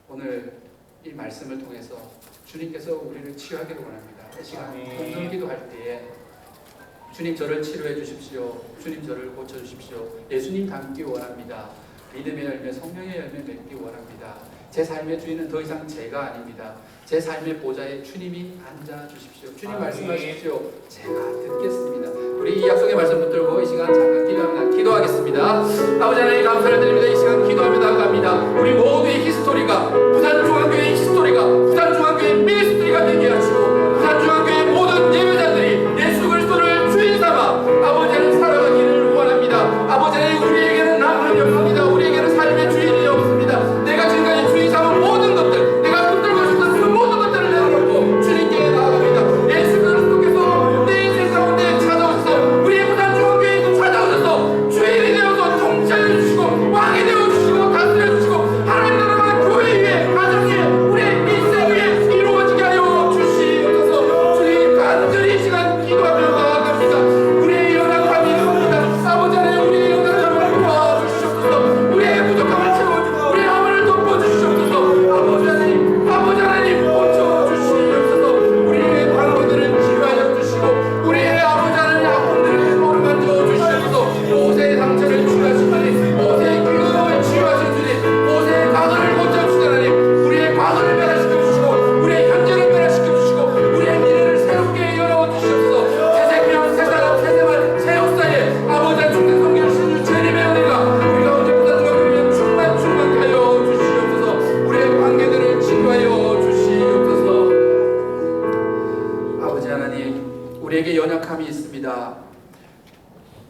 오늘 이 말씀을 통해서 주님께서 우리를 치유하기를 원합니다. 이 시간 공동 기도할 때에 주님 저를 치료해 주십시오. 주님 저를 고쳐 주십시오. 예수님 닮기 원합니다. 믿음의 열매, 성령의 열매 맺기 원합니다. 제 삶의 주인은 더 이상 제가 아닙니다. 제 삶의 보좌에 주님이 앉아 주십시오. 주님 말씀하십시오. 제가 듣겠습니다. 우리 이 약속의 말씀 붙들고 이 시간 잠깐 기도합니다. 기도하겠습니다. 아버지 하나님 감사를 드립니다. 이 시간 기도하며 나아갑니다. 우리 모두의 히스토리가 부산중앙교회의 히스토리가 부산중앙교회의 미니스트리가 되게 하시고 부산중앙교회의 모든 예배자들이 예수 그리스도를 주인 삼아 아버지 하나님 살아가기를 원합니다. 아버지 하나님 우리에게는 남편이 없습니다. 우리에게는 삶의 주인이 없습니다. 내가 지금까지 주인 삼은 모든 것들 내가 붙들고 있었던 그 모든 것들을 내려놓고 주님께 나아갑니다. 예수 그리스도께서 내 인생 가운데 찾아오셔서 우리의 부산중앙교회에도 찾아오셔서 주인이 되어서 통치하여 주시고 왕이 되어 주시고 다스려 주시고 하나님 나라가 교회 위에 가정 위에 우리의 인생 위에 이루어지게 하여 주시옵소서. 주님 간절히 이 시간 기도하며 나아갑니다. 우리의 연약함이 있습니다. 아버지 하나님 우리의 연약함을 도와주시옵소서. 우리의 부족함을 채워주고 우리의 허물을 덮어주시옵소서. 아버지 하나님 고쳐주시옵소서. 우리의 관계들을 치유하여 주시고 우리의 아버지 하나님 아픔들을 어루만져 주시옵소서. 모세의 상처를 치유하신 주님, 모세의 기근을 치유하신 주님, 모세의 과거를 고쳐주신 하나님, 우리의 과거를 변화시켜 주시고 우리의 현재를 변화시켜 주시고 우리의 미래를 새롭게 열어 주시옵소서. 새 생명, 새 사람, 새 생활, 새 역사에 아버지 하나님 충만 성결 신주 재림의 은혜가 우리 가운데 부산중앙교회 충만하여 주시옵소서. 우리의 관계들을 치유하여 주시옵소서. 아버지 하나님 우리에게 연약함이 있습니다.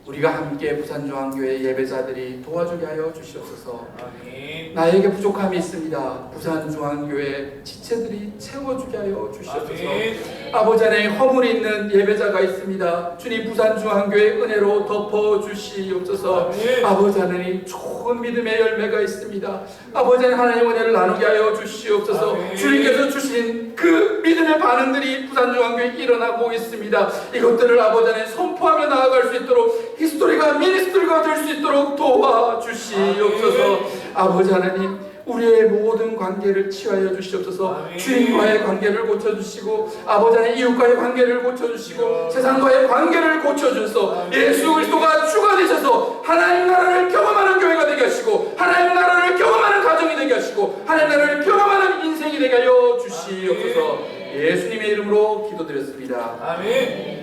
우리가 함께 부산중앙교회 예배자들이 도와주게 하여 주시옵소서. 아멘. 나에게 부족함이 있습니다. 부산중앙교회 지체들이 채워주게 하여 주시옵소서. 아멘. 아버지 안에 허물이 있는 예배자가 있습니다. 주님 부산중앙교회 은혜로 덮어주시옵소서. 아멘. 아버지 하나님 좋은 믿음의 열매가 있습니다. 아버지 하나님 은혜를 나누게 하여 주시옵소서. 아멘. 주님께서 주신 그 믿음의 반응들이 부산중앙교회에 일어나고 있습니다. 이것들을 아버지 하나님 선포하며 나아갈 수 있도록 히스토리가 미니스토리가 될 수 있도록 도와주시옵소서. 아버지 하나님 우리의 모든 관계를 치유하여 주시옵소서. 아멘. 주님과의 관계를 고쳐주시고 아버지 하나님 이웃과의 관계를 고쳐주시고 세상과의 관계를 고쳐주셔서 예수 그리스도가 주가 되셔서 하나님 나라를 경험하는 주시옵소서. 예수님의 이름으로 기도드렸습니다. 아멘.